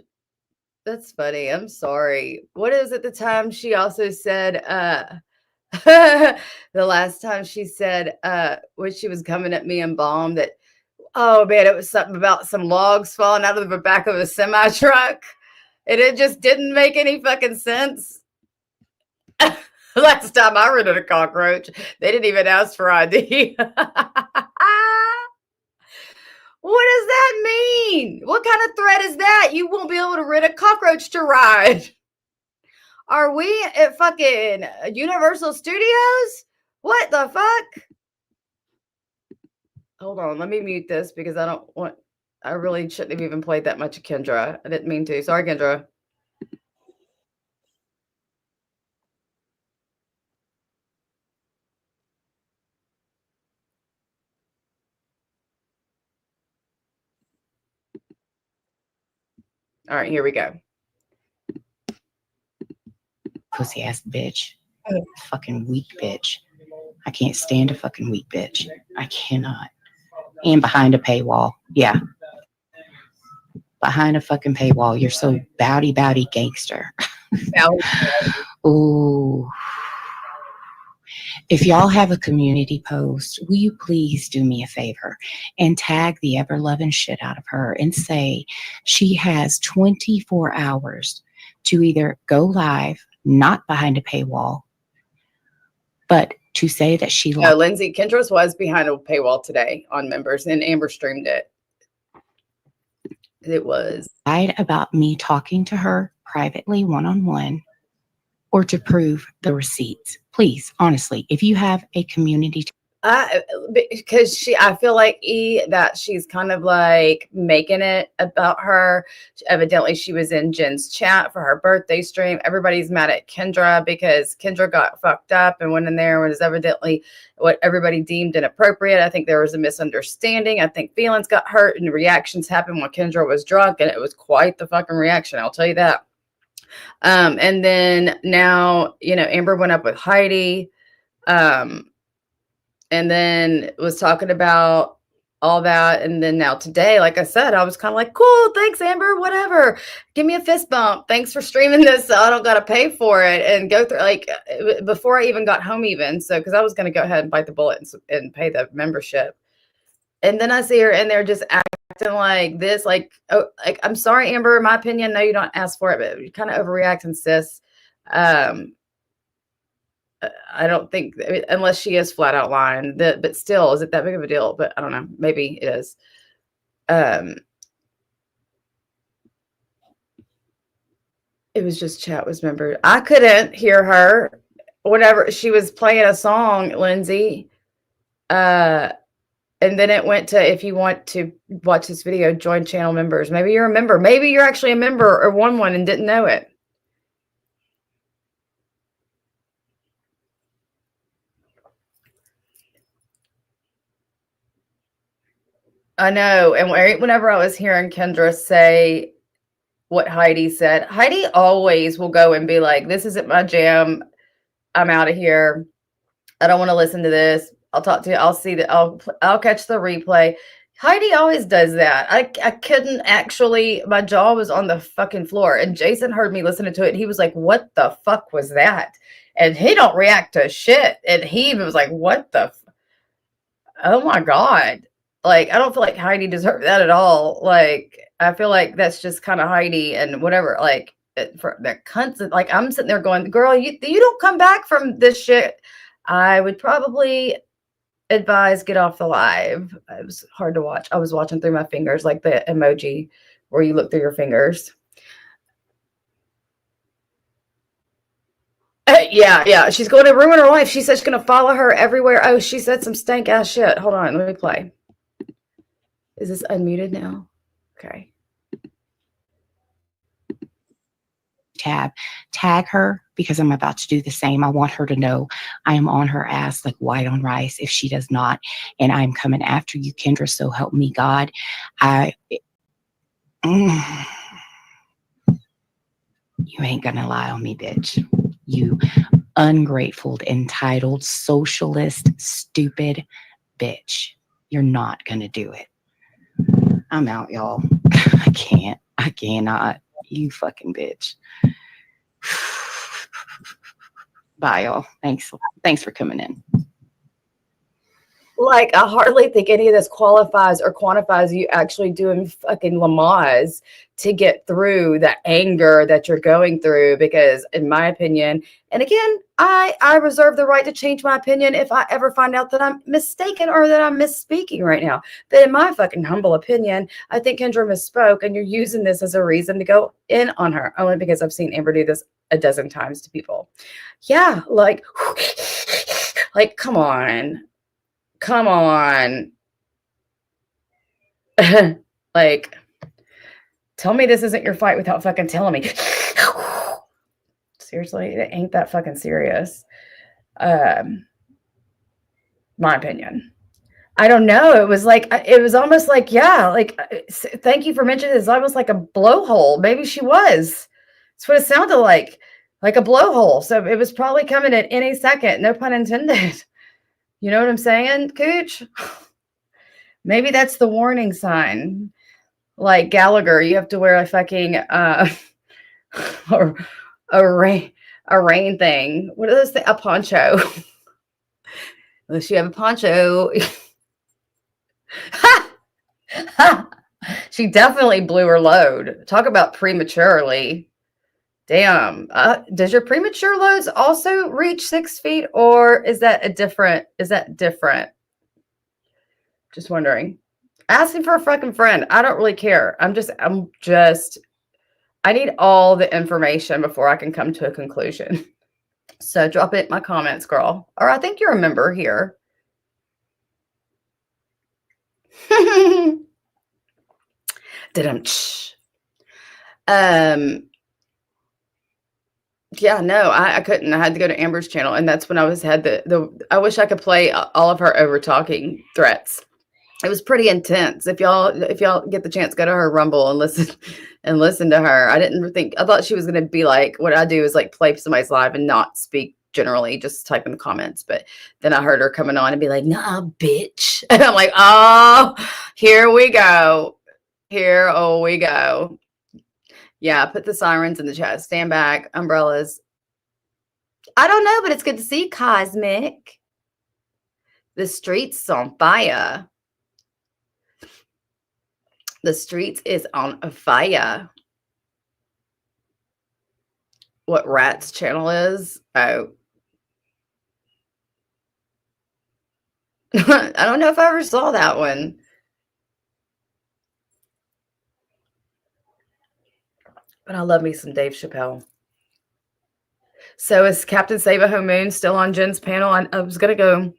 That's funny. I'm sorry. What is at the time she also said the last time she said when she was coming at me and bomb that, oh man, it was something about some logs falling out of the back of a semi truck. And it just didn't make any fucking sense. Last time I rented a cockroach, they didn't even ask for ID. What does that mean? What kind of threat is that? You won't be able to rent a cockroach to ride. Are we at fucking Universal Studios? What the fuck? Hold on, let me mute this because I really shouldn't have even played that much of Kendra. I didn't mean to. Sorry, Kendra. All right, here we go. Pussy ass bitch. Fucking weak bitch. I can't stand a fucking weak bitch. I cannot. And behind a paywall. Yeah. Behind a fucking paywall. You're so bowdy gangster. Ooh. If y'all have a community post, will you please do me a favor and tag the ever loving shit out of her and say she has 24 hours to either go live, not behind a paywall, but to say that she No, Lindsay, Kendra's was behind a paywall today on members, and Amber streamed it. It was lied about me talking to her privately one-on-one or to prove the receipts. Please, honestly, if you have a community because I feel like that she's kind of like making it about her. Evidently, she was in Jen's chat for her birthday stream. Everybody's mad at Kendra because Kendra got fucked up and went in there and was evidently what everybody deemed inappropriate. I think there was a misunderstanding. I think feelings got hurt and reactions happened when Kendra was drunk, and it was quite the fucking reaction. I'll tell you that. And then now, Amber went up with Heidi. And then was talking about all that. And then now today, like I said, I was kind of like, cool, thanks, Amber, whatever. Give me a fist bump. Thanks for streaming this so I don't got to pay for it and go through, like, before I even got home even. So, because I was going to go ahead and bite the bullet and pay the membership. And then I see her in there just acting like this, like, oh, like, I'm sorry, Amber, in my opinion, no, you don't ask for it, but you kind of overreacting, sis. I don't think, unless she is flat out lying, but still, is it that big of a deal? But I don't know. Maybe it is. It was just chat was member. I couldn't hear her whenever she was playing a song, Lindsay, and then it went to, if you want to watch this video, join channel members. Maybe you're a member. Maybe you're actually a member or won one and didn't know it. I know. And whenever I was hearing Kendra say what Heidi said, Heidi always will go and be like, this isn't my jam. I'm out of here. I don't want to listen to this. I'll talk to you. I'll see that. I'll catch the replay. Heidi always does that. I couldn't actually, my jaw was on the fucking floor, and Jason heard me listening to it. And he was like, what the fuck was that? And he don't react to shit. And he was like, what the, oh my God. Like, I don't feel like Heidi deserved that at all. Like, I feel like that's just kind of Heidi and whatever. Like, for that cunt, like, I'm sitting there going, girl, you don't come back from this shit. I would probably advise get off the live. It was hard to watch. I was watching through my fingers, like the emoji where you look through your fingers. Yeah. She's going to ruin her life. She said she's going to follow her everywhere. Oh, she said some stank ass shit. Hold on. Let me play. Is this unmuted now? Okay. Tag her, because I'm about to do the same. I want her to know I am on her ass like white on rice if she does not. And I'm coming after you, Kendra. So help me God. You ain't gonna lie on me, bitch. You ungrateful, entitled, socialist, stupid bitch. You're not gonna do it. I'm out, y'all. I cannot. You fucking bitch. Bye, y'all. Thanks for coming in. Like, I hardly think any of this qualifies or quantifies you actually doing fucking Lamaze to get through the anger that you're going through. Because in my opinion, and again, I reserve the right to change my opinion if I ever find out that I'm mistaken or that I'm misspeaking right now. But in my fucking humble opinion, I think Kendra misspoke, and you're using this as a reason to go in on her, only because I've seen Amber do this a dozen times to people. Yeah, like come on. Come on. Like, tell me this isn't your fight without fucking telling me. Seriously, it ain't that fucking serious. My opinion. I don't know. It was almost like, yeah, like, thank you for mentioning this. Almost like a blowhole. Maybe she was. That's what it sounded like a blowhole. So it was probably coming at any second. No pun intended. You know what I'm saying, Cooch? Maybe that's the warning sign. Like Gallagher, you have to wear a fucking or a rain thing. What are those things? A poncho. Unless you have a poncho. She definitely blew her load. Talk about prematurely. Damn. Does your premature loads also reach 6 feet, or is that different? Just wondering. Asking for a fucking friend. I don't really care. I need all the information before I can come to a conclusion. So drop it in my comments, girl. Or I think you're a member here. Yeah, no, I couldn't. I had to go to Amber's channel, and that's when I I wish I could play all of her over talking threats. It was pretty intense. If y'all get the chance, go to her Rumble and listen to her. I thought she was going to be like, what I do is like play somebody's live and not speak generally, just type in the comments. But then I heard her coming on and be like, nah, bitch. And I'm like, oh, here we go. Yeah, put the sirens in the chat. Stand back, umbrellas. I don't know, but it's good to see Cosmic. The streets on fire. The streets is on fire. What Rat's channel is? Oh. I don't know if I ever saw that one. But I love me some Dave Chappelle. So is Captain Save-A-Ho Moon still on Jen's panel? I was going to go.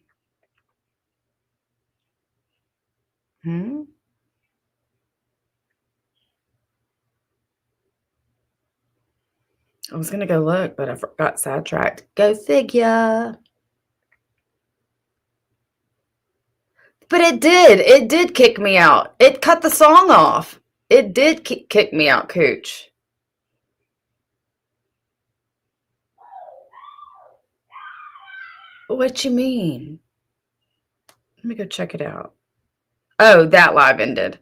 I was going to go look, but I got sidetracked. Go figure. But it did. It did kick me out. It cut the song off. It did kick me out, Cooch. What you mean? Let me go check it out. Oh, that live ended.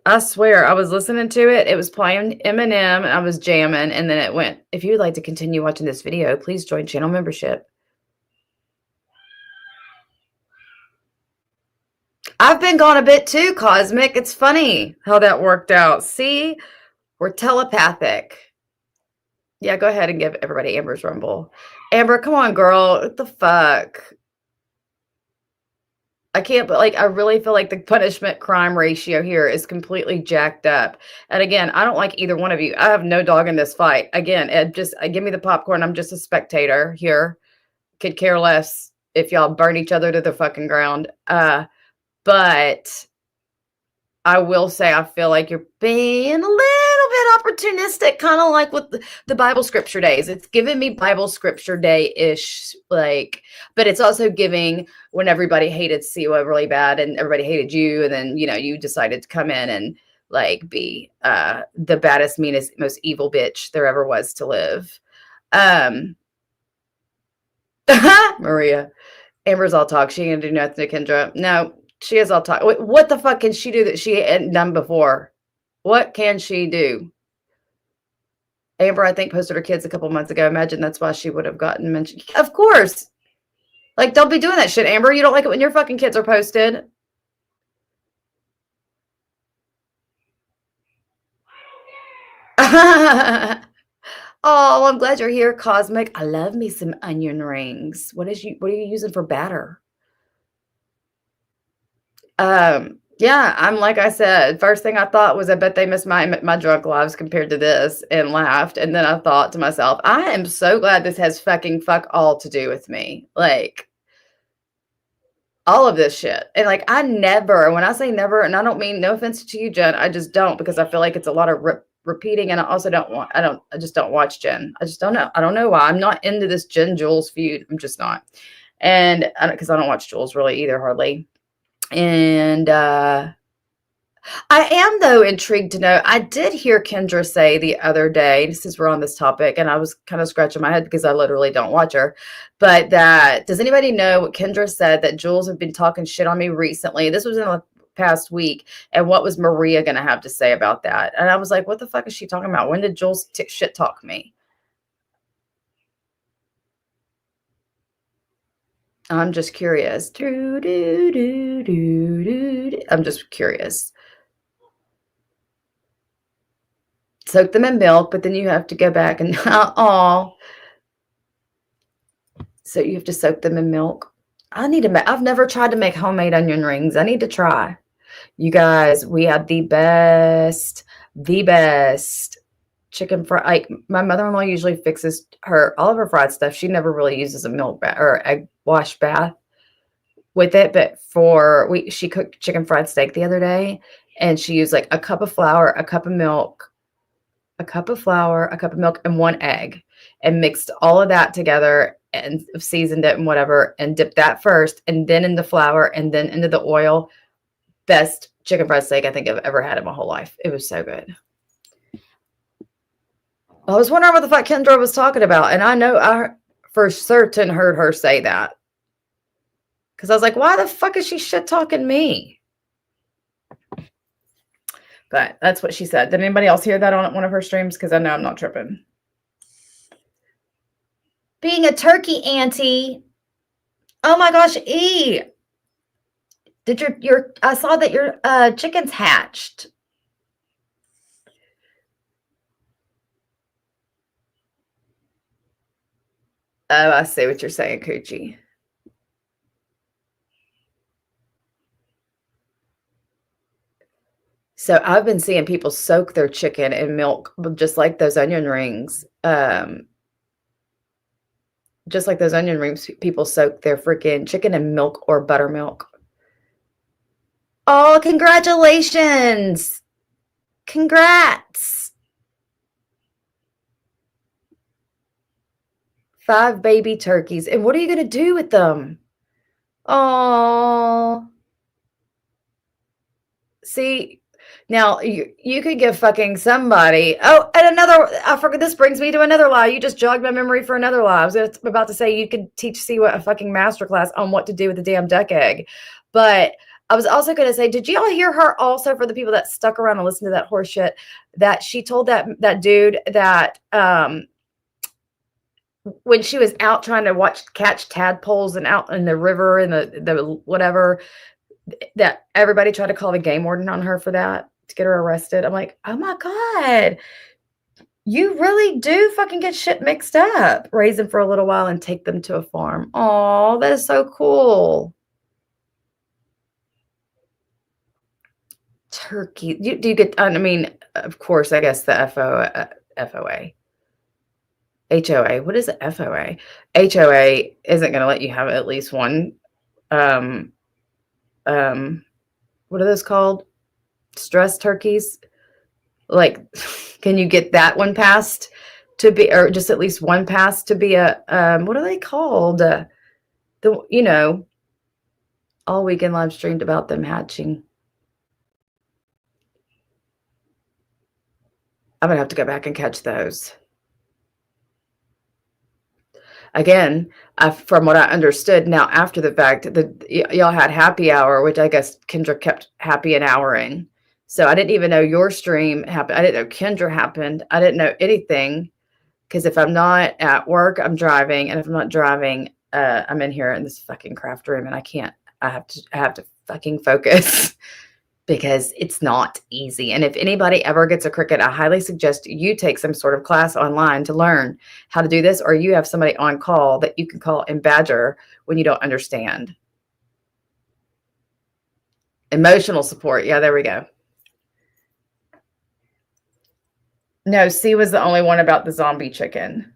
I swear, I was listening to it. It was playing Eminem, and I was jamming, and then it went, if you would like to continue watching this video, please join channel membership. I've been gone a bit too, Cosmic. It's funny how that worked out. See? We're telepathic. Yeah, go ahead and give everybody Amber's Rumble. Amber, come on, girl. What the fuck? I can't, but like, I really feel like the punishment crime ratio here is completely jacked up. And again, I don't like either one of you. I have no dog in this fight. Again, give me the popcorn. I'm just a spectator here. Could care less if y'all burn each other to the fucking ground. But I will say, I feel like you're being a little bit opportunistic, kind of like with the Bible scripture days. It's giving me Bible scripture day-ish, like, but it's also giving when everybody hated Siwa really bad and everybody hated you. And then, you decided to come in and like be the baddest, meanest, most evil bitch there ever was to live. Maria, Amber's all talk. She ain't gonna do nothing to Kendra. No. She is all talk. What the fuck can she do that she hadn't done before? What can she do? Amber, I think, posted her kids a couple months ago. Imagine that's why she would have gotten mentioned. Of course. Like, don't be doing that shit, Amber. You don't like it when your fucking kids are posted. Oh, I'm glad you're here, Cosmic. I love me some onion rings. What are you using for batter? Yeah, I'm like I said, first thing I thought was I bet they missed my drunk lives compared to this, and laughed. And then I thought to myself, I am so glad this has fucking fuck all to do with me. Like, all of this shit. And like, I never, when I say never, and I don't mean no offense to you, Jen, I just don't, because I feel like it's a lot of repeating. And I also I just don't watch Jen. I just don't know. I don't know why. I'm not into this Jen Jules feud. I'm just not. And because I don't watch Jules really either, hardly. And I am, though, intrigued to know. I did hear Kendra say the other day, since we're on this topic, and I was kind of scratching my head because I literally don't watch her, but does anybody know what Kendra said, that Jules have been talking shit on me recently? This was in the past week. And what was Maria going to have to say about that? And I was like, what the fuck is she talking about? When did Jules shit talk me? I'm just curious. I'm just curious. Soak them in milk, but then you have to go back and so you have to soak them in milk. I've never tried to make homemade onion rings. I need to try. You guys, we had the best chicken fry. Like, my mother-in-law usually fixes all of her fried stuff. She never really uses a milk bath or egg wash bath with it, but she cooked chicken fried steak the other day, and she used like a cup of flour, a cup of milk, and one egg, and mixed all of that together and seasoned it and whatever, and dipped that first, and then in the flour, and then into the oil. Best chicken fried steak I think I've ever had in my whole life. It was so good. I was wondering what the fuck Kendra was talking about, and I know I for certain heard her say that, because I was like, why the fuck is she shit talking me? But that's what she said. Did anybody else hear that on one of her streams? Because I know I'm not tripping. Being a turkey auntie. Oh my gosh, E. Did I saw that your chickens hatched. Oh, I see what you're saying, Coochie. So I've been seeing people soak their chicken in milk, just like those onion rings. Just like those onion rings, people soak their freaking chicken in milk or buttermilk. Oh, congratulations. Congrats. 5 baby turkeys. And what are you going to do with them? Oh. See, now you could give fucking somebody. Oh, and another, I forgot, this brings me to another lie. You just jogged my memory for another lie. I was about to say you could teach Siwa a fucking masterclass on what to do with the damn duck egg. But I was also going to say, did y'all hear her also, for the people that stuck around and listened to that horse shit, that she told that dude that when she was out trying to catch tadpoles and out in the river and the whatever, that everybody tried to call the game warden on her for that to get her arrested. I'm like, oh my God, you really do fucking get shit mixed up. Raise them for a little while and take them to a farm. Oh, that is so cool. Turkey. Do you get, I mean, of course, I guess the FOA. HOA. What is the FOA? HOA isn't going to let you have at least one. What are those called? Stress turkeys. Like, can you get that one passed to be, or just at least one passed to be a, what are they called? All weekend live streamed about them hatching. I'm going to have to go back and catch those. Again, from what I understood, now after the fact, y'all had happy hour, which I guess Kendra kept happy an houring. So I didn't even know your stream happened. I didn't know Kendra happened. I didn't know anything, because if I'm not at work, I'm driving, and if I'm not driving, I'm in here in this fucking craft room, and I can't. I have to fucking focus. Because it's not easy. And if anybody ever gets a cricket, I highly suggest you take some sort of class online to learn how to do this, or you have somebody on call that you can call and badger when you don't understand. Emotional support. Yeah, there we go. No, C was the only one about the zombie chicken.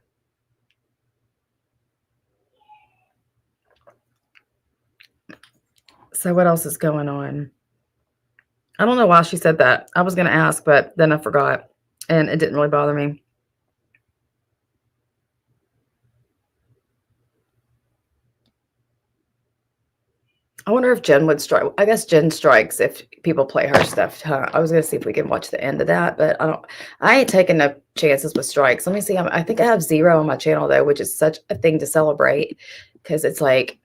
So what else is going on? I don't know why she said that. I was going to ask, but then I forgot, and it didn't really bother me. I wonder if Jen would strike. I guess Jen strikes if people play her stuff. Huh? I was going to see if we can watch the end of that, but I ain't taking no chances with strikes. Let me see. I think I have 0 on my channel, though, which is such a thing to celebrate, because it's like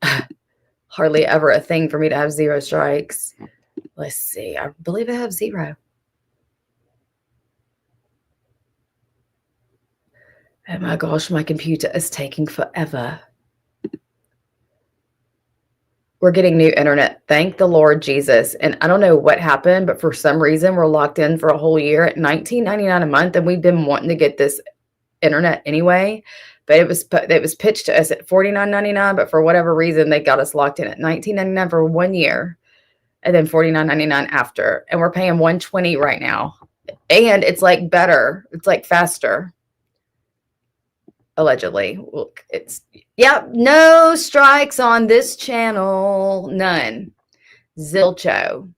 hardly ever a thing for me to have 0 strikes. Let's see. I believe I have 0. Oh my gosh, my computer is taking forever. We're getting new internet. Thank the Lord Jesus. And I don't know what happened, but for some reason we're locked in for a whole year at $19.99 a month, and we've been wanting to get this internet anyway. But it was pitched to us at $49.99, but for whatever reason they got us locked in at $19.99 for 1 year. And then $49.99 after. And we're paying $120 right now. And it's like better. It's like faster. Allegedly. Look, no strikes on this channel. None. Zilcho.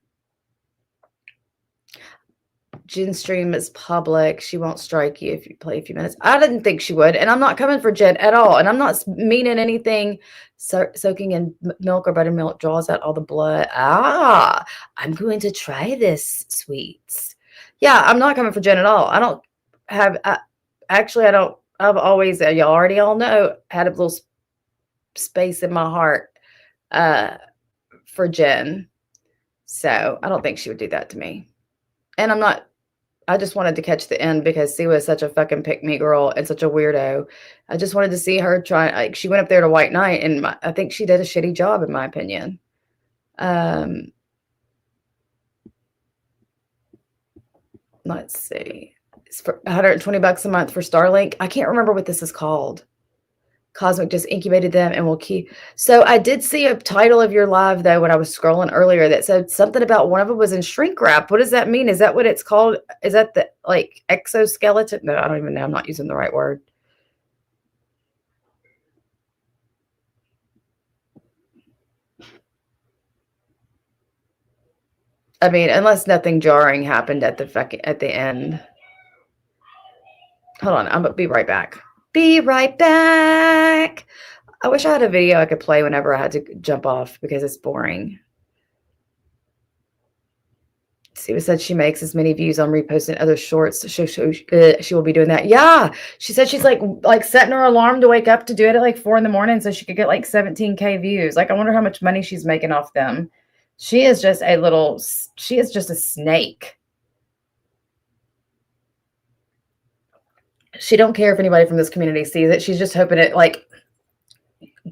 Jen's stream is public. She won't strike you if you play a few minutes. I didn't think she would. And I'm not coming for Jen at all. And I'm not meaning anything. Soaking in milk or buttermilk draws out all the blood. I'm going to try this, sweets. Yeah, I'm not coming for Jen at all. I don't have, actually, I don't, I've always, y'all already all know, had a little space in my heart for Jen. So I don't think she would do that to me. And I just wanted to catch the end because Siwa is such a fucking pick-me girl and such a weirdo. I just wanted to see her try. Like, she went up there to White Knight, and I think she did a shitty job, in my opinion. Let's see. It's for $120 a month for Starlink. I can't remember what this is called. Cosmic just incubated them and will keep. So I did see a title of your live though when I was scrolling earlier that said something about one of them was in shrink wrap. What does that mean? Is that what it's called? Is that the like exoskeleton? No, I don't even know. I'm not using the right word. I mean, unless nothing jarring happened at the end. Hold on, I'm gonna be right back. Be right back. I wish I had a video I could play whenever I had to jump off because it's boring. Siwa said she makes as many views on reposting other shorts. She will be doing that. Yeah, she said she's like setting her alarm to wake up to do it at like 4 a.m. so she could get like 17K views. Like I wonder how much money she's making off them. She is just a snake. She don't care if anybody from this community sees it. She's just hoping it like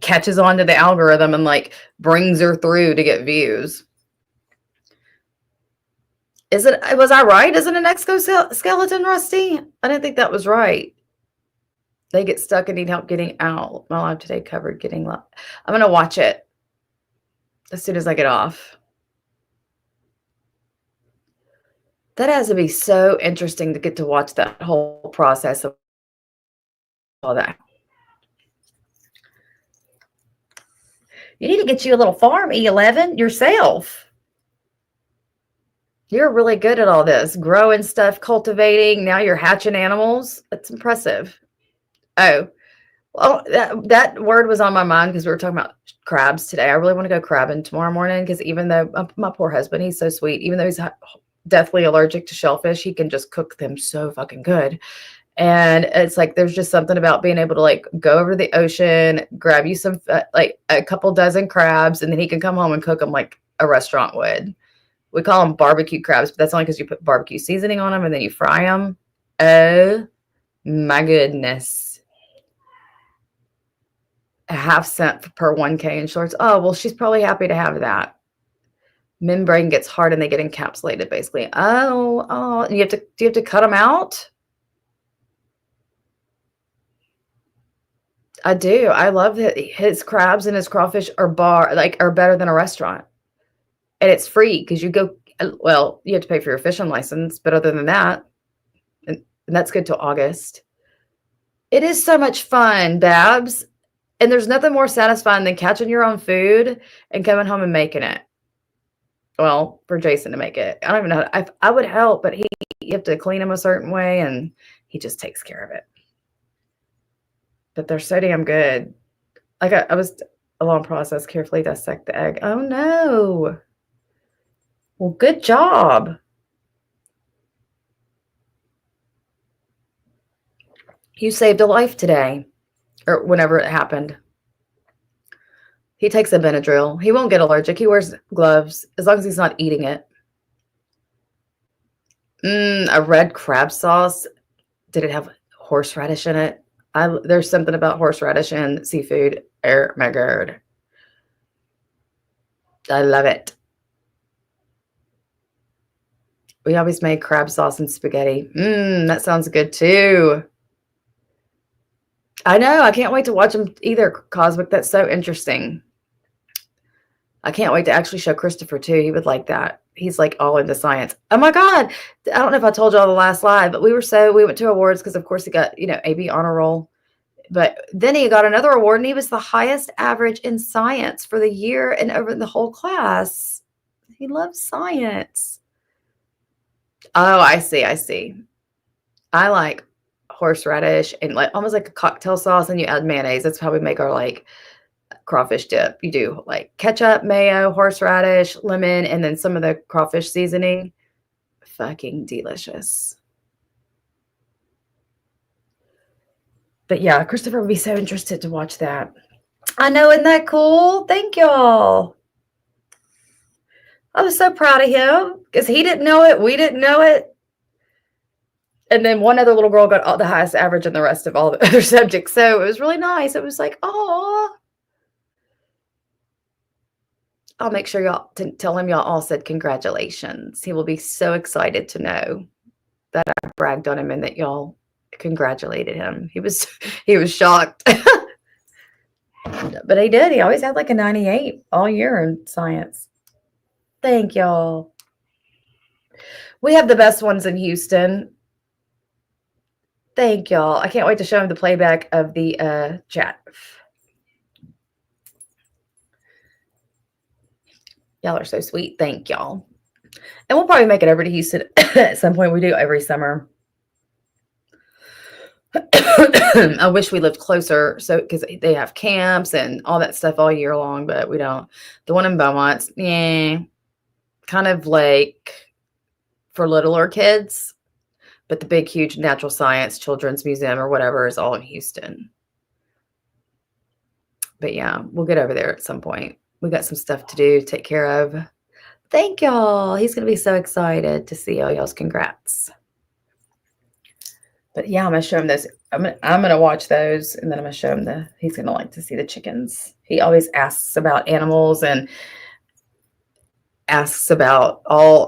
catches on to the algorithm and like brings her through to get views. Was I right? Is it an exoskeleton, Rusty? I didn't think that was right. They get stuck and need help getting out. My live today covered getting live. I'm going to watch it as soon as I get off. That has to be so interesting to get to watch that whole process of all that. You need to get you a little farm, E11, yourself. You're really good at all this. Growing stuff, cultivating. Now you're hatching animals. That's impressive. Oh, well, that word was on my mind because we were talking about crabs today. I really want to go crabbing tomorrow morning because even though my poor husband, he's so sweet. Even though he's deathly allergic to shellfish, he can just cook them so fucking good. And it's like there's just something about being able to like go over to the ocean, grab you some like a couple dozen crabs, and then he can come home and cook them like a restaurant would. We call them barbecue crabs, but that's only because you put barbecue seasoning on them and then you fry them. Oh my goodness. A half-cent per 1K in shorts. Oh, well, she's probably happy to have that. Membrane gets hard and they get encapsulated basically. Oh, do you have to cut them out? I do. I love that his crabs and his crawfish are better than a restaurant. And it's free because you have to pay for your fishing license, but other than that, and that's good till August. It is so much fun, Babs. And there's nothing more satisfying than catching your own food and coming home and making it. Well, for Jason to make it. I don't even know. I would help, but you have to clean him a certain way and he just takes care of it. But they're so damn good. Like I was a long process, carefully dissect the egg. Oh no. Well, good job. You saved a life today, or whenever it happened. He takes a Benadryl. He won't get allergic. He wears gloves as long as he's not eating it. A red crab sauce. Did it have horseradish in it? There's something about horseradish and seafood. Oh my God. I love it. We always made crab sauce and spaghetti. That sounds good too. I know. I can't wait to watch them either, Cosmic. That's so interesting. I can't wait to actually show Christopher too. He would like that. He's like all into science. Oh my God. I don't know if I told y'all the last live, but we went to awards because of course he got, AB honor roll. But then he got another award and he was the highest average in science for the year and over the whole class. He loves science. Oh, I see. I like horseradish and like almost like a cocktail sauce, and you add mayonnaise. That's how we make our like crawfish dip. You do like ketchup, mayo, horseradish, lemon, and then some of the crawfish seasoning. Fucking delicious. But yeah, Christopher would be so interested to watch that. I know, isn't that cool? Thank y'all. I was so proud of him because he didn't know it. We didn't know it. And then one other little girl got the highest average in the rest of all the other subjects. So it was really nice. It was like, oh. I'll make sure y'all tell him y'all all said congratulations. He will be so excited to know that I bragged on him and that y'all congratulated him. He was shocked. But he did. He always had like a 98 all year in science. Thank y'all. We have the best ones in Houston. Thank y'all. I can't wait to show him the playback of the chat. Y'all are so sweet. Thank y'all. And we'll probably make it over to Houston at some point. We do every summer. I wish we lived closer, so because they have camps and all that stuff all year long, but we don't. The one in Beaumont's, kind of like for littler kids, but the big, huge natural science children's museum or whatever is all in Houston. But yeah, we'll get over there at some point. We got some stuff to do, take care of. Thank y'all. He's gonna be so excited to see all y'all's congrats. But yeah, I'm gonna show him those. I'm gonna watch those, and then I'm gonna show him he's gonna like to see the chickens. He always asks about animals and asks about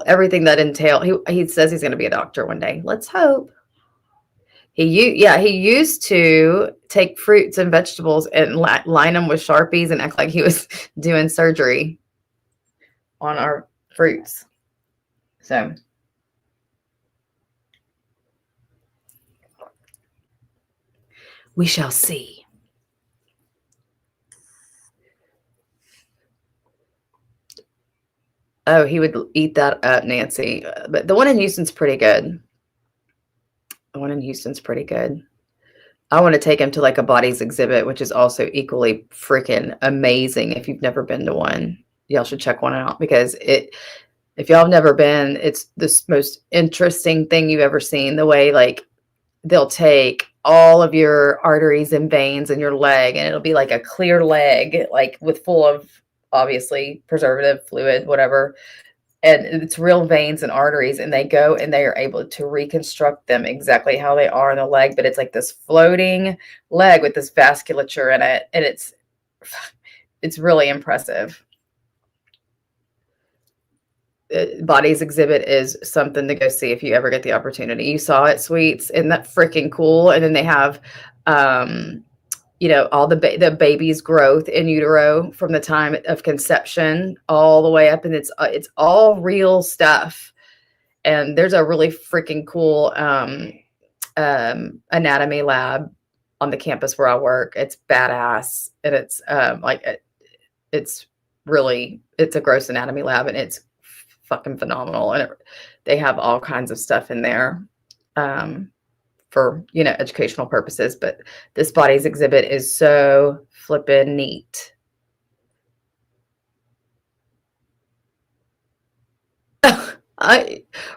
everything that entail. He says he's gonna be a doctor one day. Let's hope. He used to take fruits and vegetables and line them with Sharpies and act like he was doing surgery on our fruits. So we shall see. Oh, he would eat that up, Nancy. But the one in Houston's pretty good. The one in Houston's pretty good. I want to take him to like a bodies exhibit, which is also equally freaking amazing. If you've never been to one, y'all should check one out because if y'all have never been, it's the most interesting thing you've ever seen. The way like they'll take all of your arteries and veins in your leg and it'll be like a clear leg, like with full of obviously preservative fluid, whatever. And it's real veins and arteries, and they go and they are able to reconstruct them exactly how they are in the leg. But it's like this floating leg with this vasculature in it, and it's really impressive. Bodies exhibit is something to go see if you ever get the opportunity. You saw it, sweets, isn't that freaking cool? And then they have all the baby's growth in utero from the time of conception all the way up, and it's all real stuff. And there's a really freaking cool anatomy lab on the campus where I work. It's badass, and it's it's a gross anatomy lab, and it's fucking phenomenal. And they have all kinds of stuff in there. For educational purposes, but this bodies exhibit is so flippin' neat.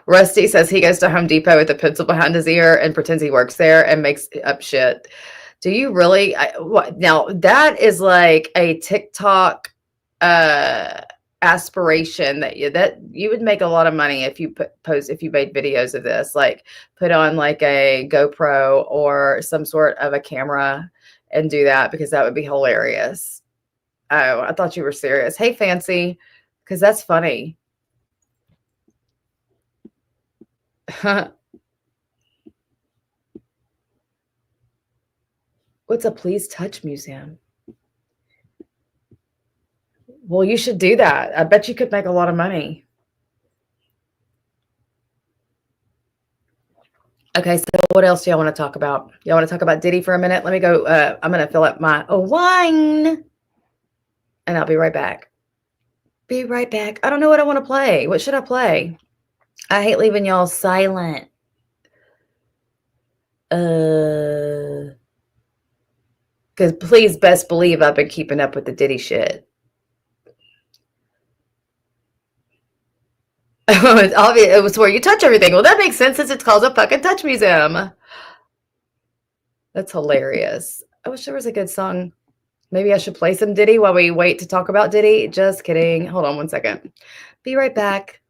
Rusty says he goes to Home Depot with a pencil behind his ear and pretends he works there and makes up shit. Do you really? Now that is like a TikTok aspiration that you would make a lot of money if you if you made videos of this, like put on like a GoPro or some sort of a camera and do that, because that would be hilarious. Oh, I thought you were serious. Hey, Fancy, because that's funny. What's a Please Touch museum? Well, you should do that. I bet you could make a lot of money. Okay, so what else do y'all want to talk about? Y'all want to talk about Diddy for a minute? Let me go. I'm going to fill up my wine, and I'll be right back. Be right back. I don't know what I want to play. What should I play? I hate leaving y'all silent. Because please best believe I've been keeping up with the Diddy shit. It's obvious. It was where you touch everything. Well, that makes sense since it's called a fucking touch museum. That's hilarious. I wish there was a good song. Maybe I should play some Diddy while we wait to talk about Diddy. Just kidding. Hold on one second. Be right back.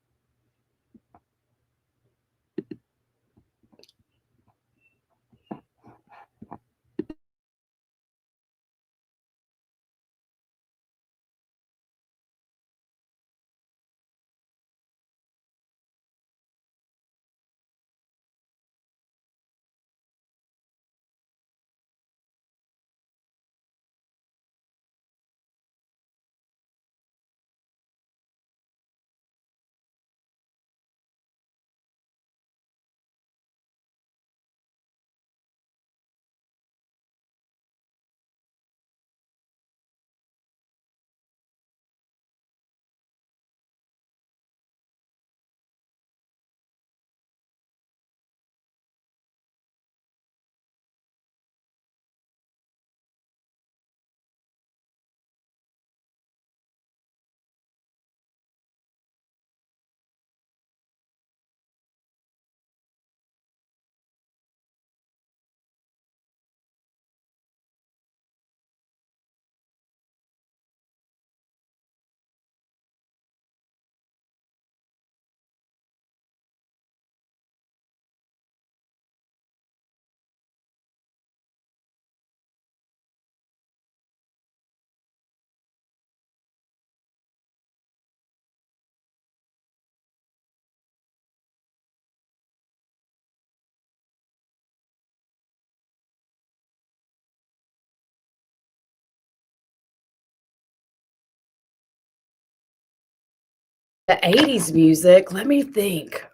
The 80s music. Let me think.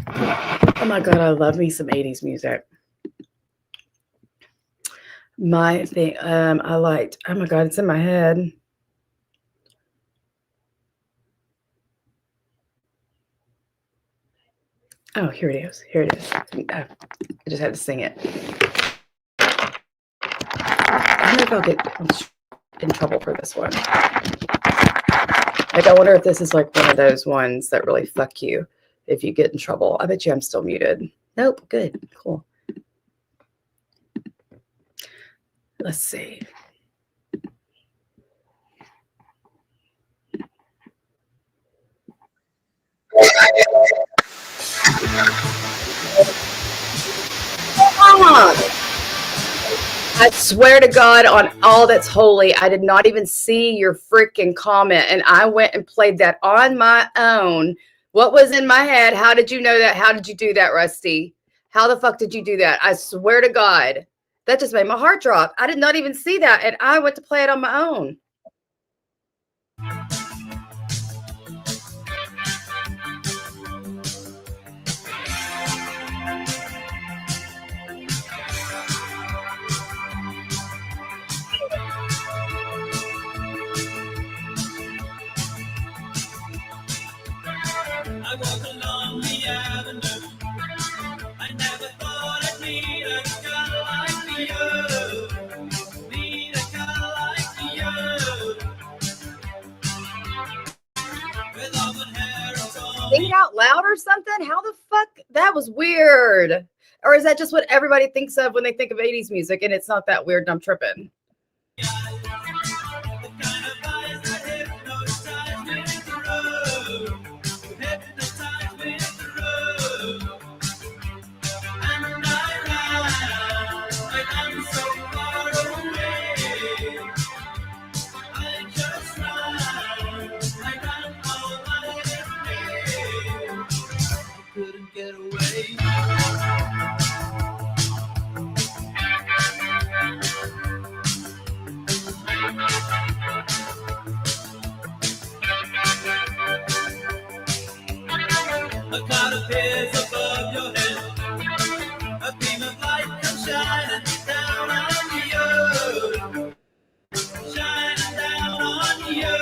Oh my God, I love me some 80s music. My thing, I liked, oh my God, it's in my head. Oh, here it is. Here it is. I just had to sing it. I don't know if I'll get in trouble for this one. Like, I wonder if this is like one of those ones that really fuck you if you get in trouble. I bet you I'm still muted. Nope. Good. Cool. Let's see. I swear to God on all that's holy, I did not even see your freaking comment. And I went and played that on my own. What was in my head? How did you know that? How did you do that, Rusty? How the fuck did you do that? I swear to God. That just made my heart drop. I did not even see that. And I went to play it on my own. I walk along the avenue. I never thought I'd meet a girl like you. Meet a girl like you. With auburn hair and tall. Sing it out loud or something? How the fuck? That was weird. Or is that just what everybody thinks of when they think of 80s music and it's not that weird and I'm tripping? The kind of eyes that hypnotize me through. Hypnotize me through. And I run so far away. I just run. I run all night and day. I couldn't get away. A cloud appears above your head. A beam of light comes shining down on you. Shining down on you.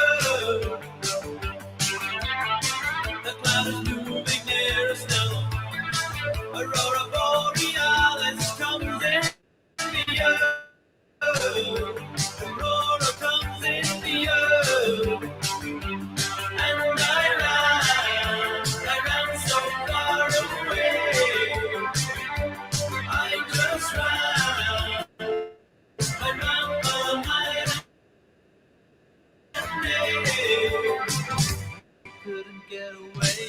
The cloud is moving near us now. Aurora borealis comes in the you. Aurora comes in the you. And I ran so far away. I just ran. I ran all night and day. Couldn't get away.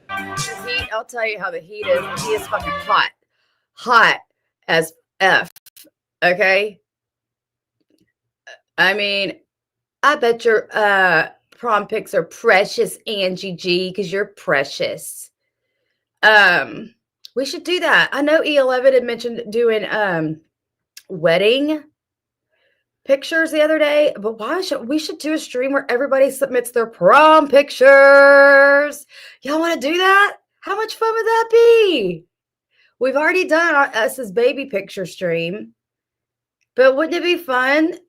The heat, I'll tell you how the heat is. The heat is fucking hot. Hot as F. Okay? I mean, I bet your prom pics are precious, Angie G, because you're precious. We should do that. I know E11 had mentioned doing wedding pictures the other day, but we should do a stream where everybody submits their prom pictures. Y'all want to do that? How much fun would that be? We've already done us as baby picture stream, but wouldn't it be fun?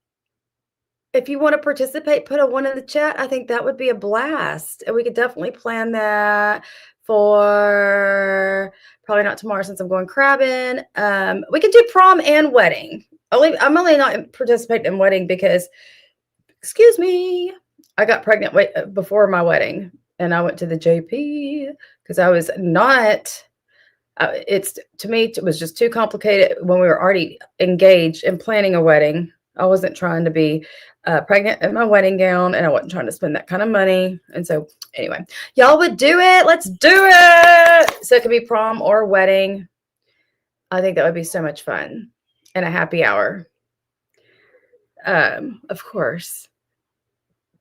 If you want to participate, put a 1 in the chat. I think that would be a blast. And we could definitely plan that for probably not tomorrow since I'm going crabbing. We could do prom and wedding. I'm only not participating in wedding because, excuse me, I got pregnant before my wedding and I went to the JP because I was not, to me, it was just too complicated when we were already engaged and planning a wedding. I wasn't trying to be pregnant in my wedding gown and I wasn't trying to spend that kind of money. And so anyway, y'all would do it. Let's do it. So it could be prom or wedding. I think that would be so much fun. And a happy hour. Of course.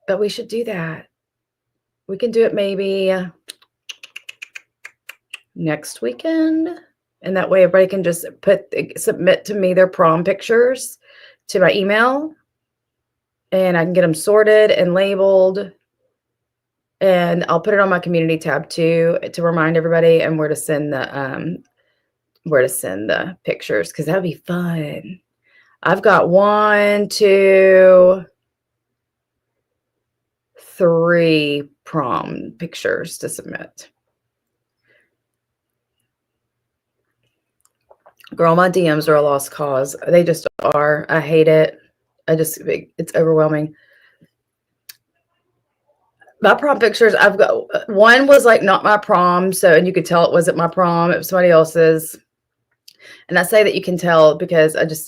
But we should do that. We can do it maybe next weekend. And that way everybody can just submit to me their prom pictures to my email. And I can get them sorted and labeled. And I'll put it on my community tab too to remind everybody and where to send the pictures, because that'd be fun. I've got 1, 2, 3 prom pictures to submit. Girl, my DMs are a lost cause. They just are. I hate it. It's overwhelming. My prom pictures, I've got one was like not my prom, and you could tell it wasn't my prom, it was somebody else's. And I say that you can tell because I just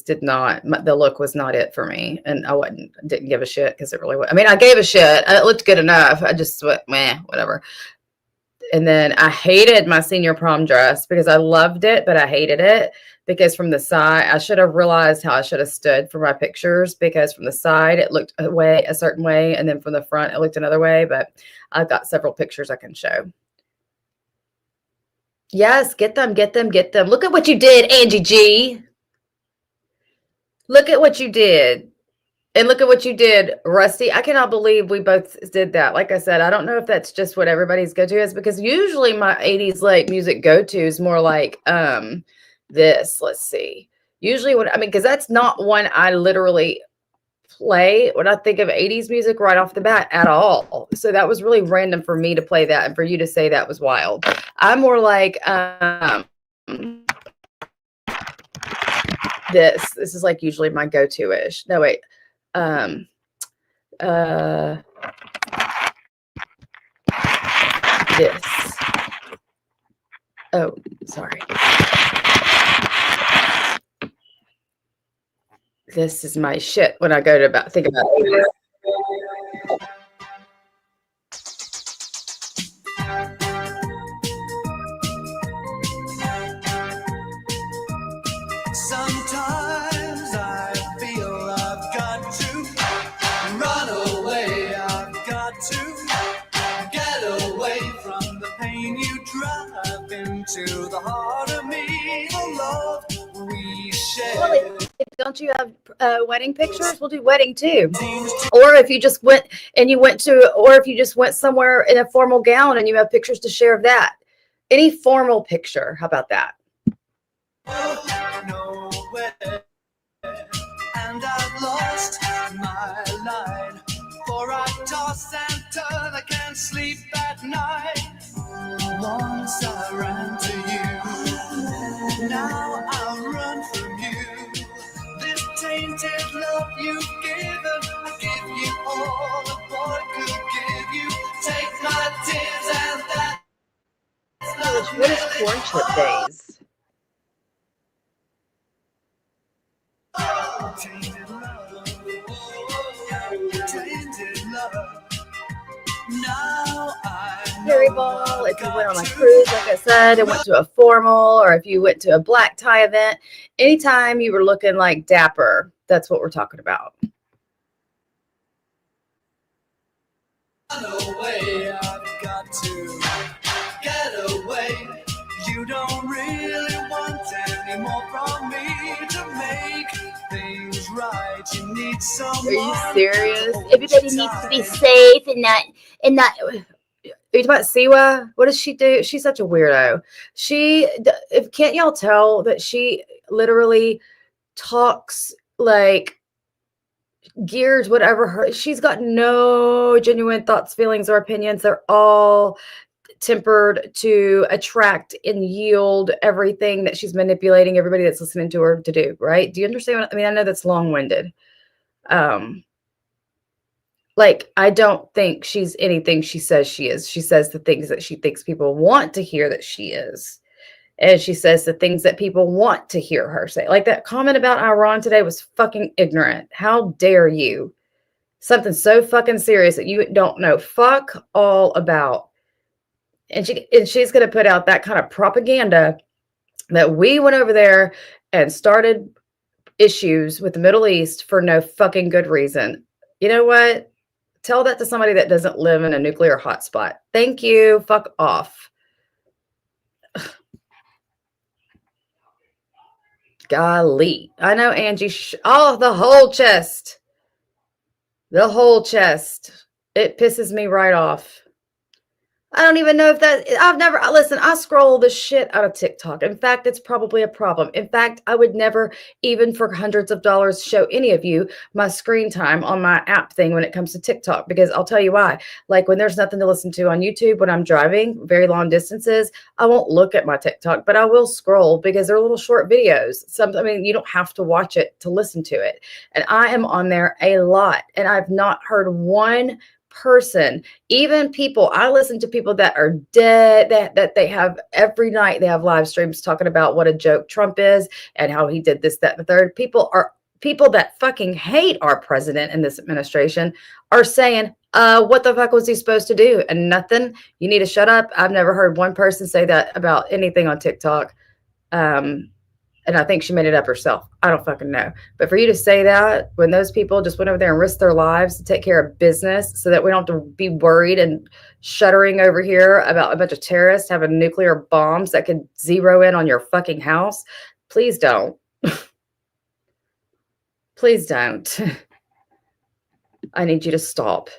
did not, the look was not it for me. And didn't give a shit because it really was. I mean, I gave a shit. It looked good enough. I just went, meh, whatever. And then I hated my senior prom dress because I loved it, but I hated it because from the side, I should have realized how I should have stood for my pictures, because from the side, it looked a certain way. And then from the front, it looked another way. But I've got several pictures I can show. Yes, get them. Look at what you did, Angie G. Look at what you did. And look at what you did, Rusty. I cannot believe we both did that. Like I said, I don't know if that's just what everybody's go-to is, because usually my 80s like music go-to is more like this. Let's see. Usually because that's not one I literally play when I think of 80s music right off the bat at all. So that was really random for me to play that, and for you to say that was wild. I'm more like this is like usually my go-to-ish. No, wait. This. Oh, sorry. This is my shit when I go to think about it. Sometimes I feel I've got to run away. I've got to get away from the pain you drive into the heart of me. The love we share. Well, don't you have wedding pictures? We'll do wedding too. Or if you just went somewhere in a formal gown and you have pictures to share of that. Any formal picture. How about that? Nowhere, and I've lost my line, for I toss and turn, I can't sleep at night. Once I ran to you, now I run from you. This tainted love you've given, I give you all a boy could give you. Take my tears and that's not What is courtship days? tainted love, tainted love. Now I Harry ball, if you went on a cruise, like I said, and went to a formal, or if you went to a black tie event, anytime you were looking like dapper, that's what we're talking about. away, I've got to get away. You don't really want any more from me to make things right. You need someone. Are you serious? Everybody needs to be safe and not. Are you talking about Siwa? What does she do? She's such a weirdo. Can't y'all tell that she literally talks like gears, whatever she's got no genuine thoughts, feelings, or opinions. They're all tempered to attract and yield everything that she's manipulating everybody that's listening to her to do. Right? Do you understand what I mean? I know that's long-winded. Like, I don't think she's anything she says she is. She says the things that she thinks people want to hear that she is. And she says the things that people want to hear her say. Like that comment about Iran today was fucking ignorant. How dare you? Something so fucking serious that you don't know fuck all about. And she's going to put out that kind of propaganda that we went over there and started issues with the Middle East for no fucking good reason. You know what? Tell that to somebody that doesn't live in a nuclear hotspot. Thank you. Fuck off. Golly. I know, Angie. Oh, the whole chest. The whole chest. It pisses me right off. I don't even know if that, I've never, listen, I scroll the shit out of TikTok. In fact, it's probably a problem. In fact, I would never, even for hundreds of dollars, show any of you my screen time on my app thing when it comes to TikTok, because I'll tell you why. Like when there's nothing to listen to on YouTube, when I'm driving very long distances, I won't look at my TikTok, but I will scroll because they're little short videos. I mean, you don't have to watch it to listen to it. And I am on there a lot, and I've not heard one person, even people, I listen to people that are dead, that they have every night, they have live streams talking about what a joke Trump is and how he did this, that, and the third. People that fucking hate our president and this administration are saying, what the fuck was he supposed to do? And nothing. You need to shut up. I've never heard one person say that about anything on TikTok. And I think she made it up herself. I don't fucking know. But for you to say that when those people just went over there and risked their lives to take care of business so that we don't have to be worried and shuddering over here about a bunch of terrorists having nuclear bombs that could zero in on your fucking house, please don't. Please don't. I need you to stop.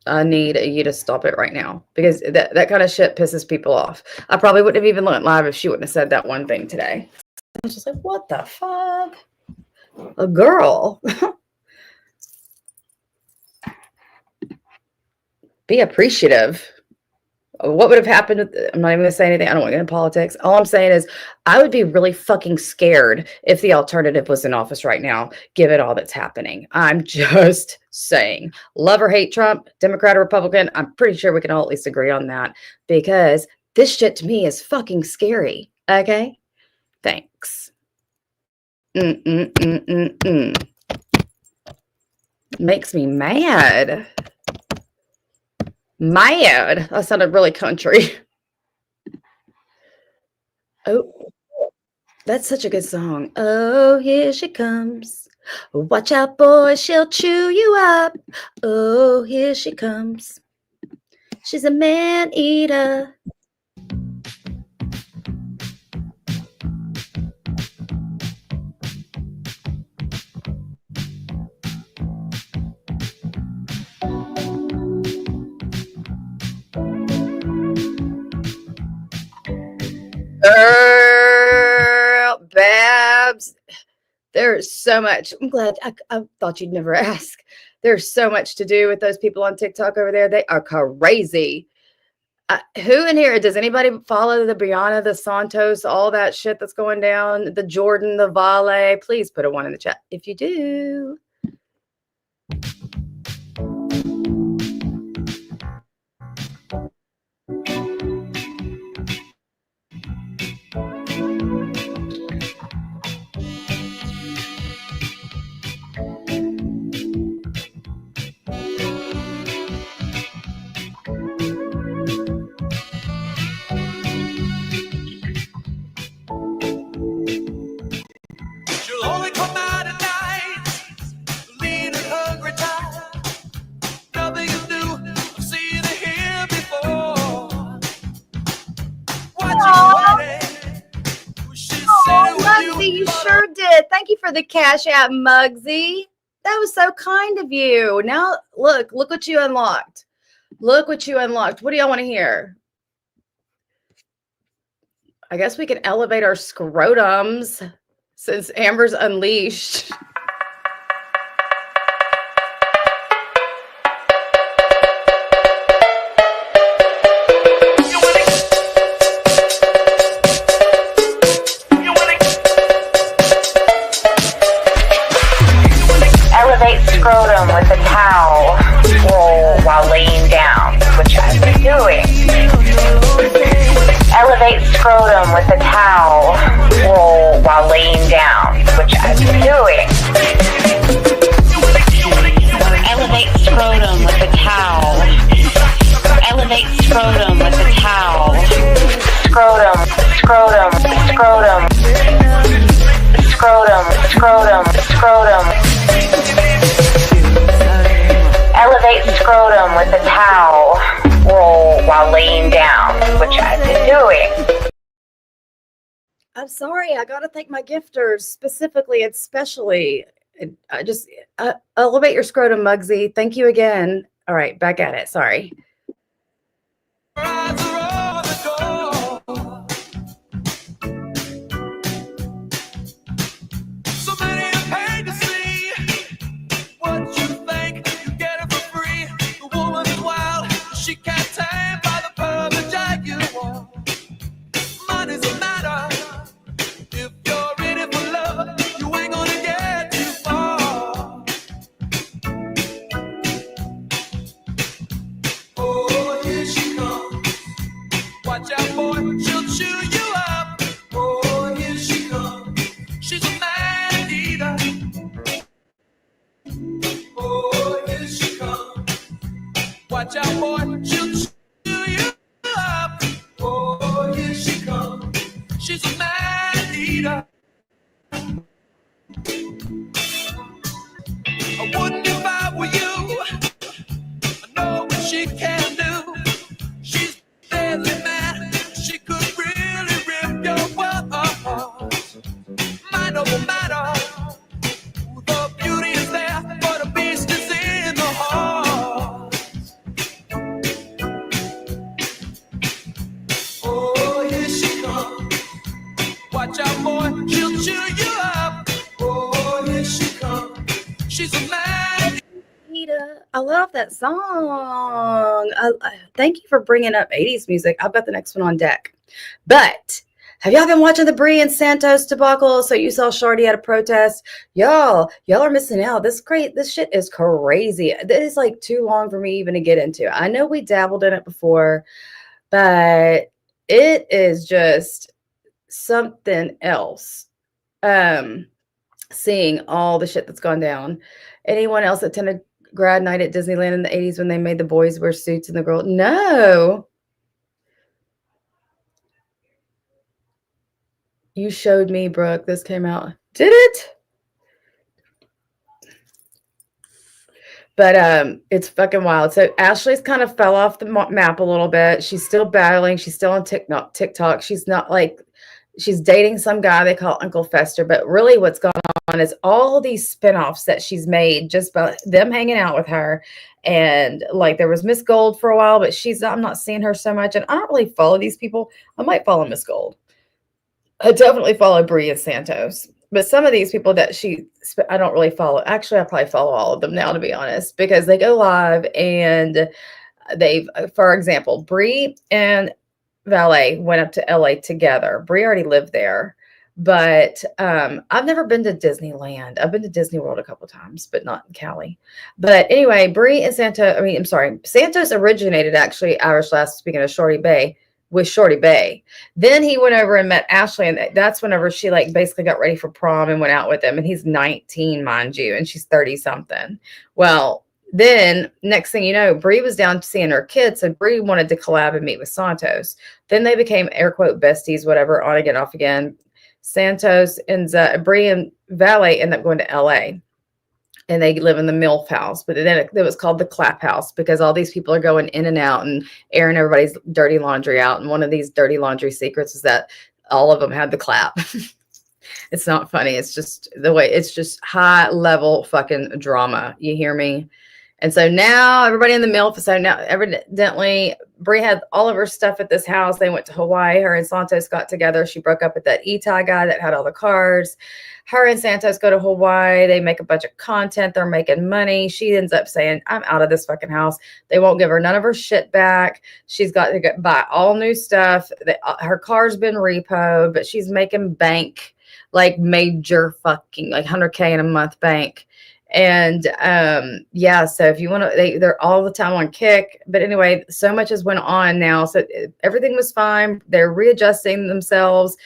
I need you to stop it right now, because that kind of shit pisses people off. I probably wouldn't have even went live if she wouldn't have said that one thing today. I was just like, what the fuck? A girl. Be appreciative. What would have happened? I'm not even going to say anything. I don't want to get into politics. All I'm saying is I would be really fucking scared if the alternative was in office right now, given all that's happening. I'm just saying. Love or hate Trump, Democrat or Republican, I'm pretty sure we can all at least agree on that, because this shit to me is fucking scary. Okay? Thanks. Makes me mad. Mad. That sounded really country. Oh, that's such a good song. Oh, here she comes. Watch out, boy, she'll chew you up. Oh, here she comes. She's a man-eater. Girl, Babs, there's so much. I'm glad. I thought you'd never ask. There's so much to do with those people on TikTok over there. They are crazy. Who in here, does anybody follow the Brianna, the Santos, all that shit that's going down? The Jordan, the Vale? Please put a 1 in the chat if you do. You sure did. Thank you for the Cash App, Muggsy. That was so kind of you. Now, look what you unlocked. Look what you unlocked. What do y'all want to hear? I guess we can elevate our scrotums since Amber's unleashed. Scrotum with a towel roll while laying down, which I've been doing. Elevate scrotum with a towel roll while laying down, which I've been doing. Elevate scrotum with a towel. Elevate scrotum with a towel. Scrotum, scrotum, scrotum. Scrotum, scrotum. scrotum. Elevate scrotum with a towel roll while laying down, which I've been doing. I'm sorry. I got to thank my gifters specifically and specially. I just elevate your scrotum, Muggsy. Thank you again. All right, back at it. Sorry. Watch out, boy, she'll chew you up. Oh, here she comes. She's a man eater. I wouldn't if I were you. I know what she can do. She's deadly mad. She could really rip your world apart. Mind over matter. The beauty is there, but the beast is in the heart. Watch out, boy, she'll chew you up. Oh, here she comes. She's a man. I love that song. Thank you for bringing up 80s music. I've got the next one on deck. But have y'all been watching the Brie and Santos debacle? So you saw Shardy at a protest. Y'all are missing out. This shit is crazy. This is like too long for me even to get into. I know we dabbled in it before, but it is just something else. Seeing all the shit that's gone down. Anyone else attended grad night at Disneyland in the 80s when they made the boys wear suits and the girl? No. You showed me, Brooke. This came out. Did it? But it's fucking wild. So Ashley's kind of fell off the map a little bit. She's still battling. She's still on TikTok. She's not like, she's dating some guy they call Uncle Fester. But really what's going on is all these spinoffs that she's made just about them hanging out with her. And like there was Miss Gold for a while, but I'm not seeing her so much. And I don't really follow these people. I might follow Miss Gold. I definitely follow Brie and Santos. But some of these people that I don't really follow. Actually, I probably follow all of them now, to be honest, because they go live and for example, Brie and Valet went up to LA together. Brie already lived there, but I've never been to Disneyland. I've been to Disney World a couple of times, but not in Cali. But anyway, Brie and Santos originated actually Irish Last, speaking of Shorty Bay, with Shorty Bay. Then he went over and met Ashley, and that's whenever she like basically got ready for prom and went out with him. And he's 19, mind you, and she's 30 something. Well, then next thing you know, Brie was down seeing her kids, so Brie wanted to collab and meet with Santos. Then they became air quote besties, whatever, on again, off again. Santos and Brie and Valet end up going to LA. And they live in the MILF house, but then it was called the Clap House because all these people are going in and out and airing everybody's dirty laundry out. And one of these dirty laundry secrets is that all of them had the clap. It's not funny. It's just the way, it's just high level fucking drama. You hear me? And so now everybody in the MILF, so now evidently Brie had all of her stuff at this house. They went to Hawaii. Her and Santos got together. She broke up with that Itai guy that had all the cars. Her and Santos go to Hawaii. They make a bunch of content. They're making money. She ends up saying, I'm out of this fucking house. They won't give her none of her shit back. She's got to buy all new stuff. Her car's been repoed, but she's making bank, like major fucking, like 100K in a month bank. And yeah, so if you want to, they're all the time on Kick. But anyway, so much has went on now. So everything was fine. They're readjusting themselves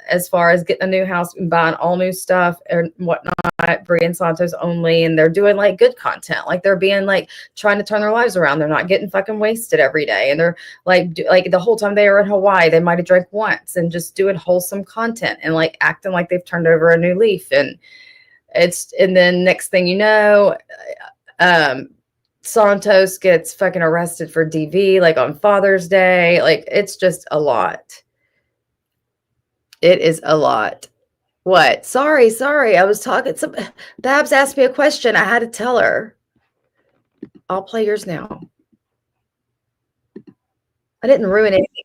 as far as getting a new house and buying all new stuff and whatnot. Brie and Santos only, and they're doing like good content. Like they're being like trying to turn their lives around. They're not getting fucking wasted every day. And they're like the whole time they were in Hawaii, they might have drank once and just doing wholesome content and like acting like they've turned over a new leaf. And And then next thing you know, Santos gets fucking arrested for DV, like on Father's Day. Like, it's just a lot. It is a lot. What? Sorry. I was talking. Babs asked me a question. I had to tell her. I'll play yours now. I didn't ruin anything.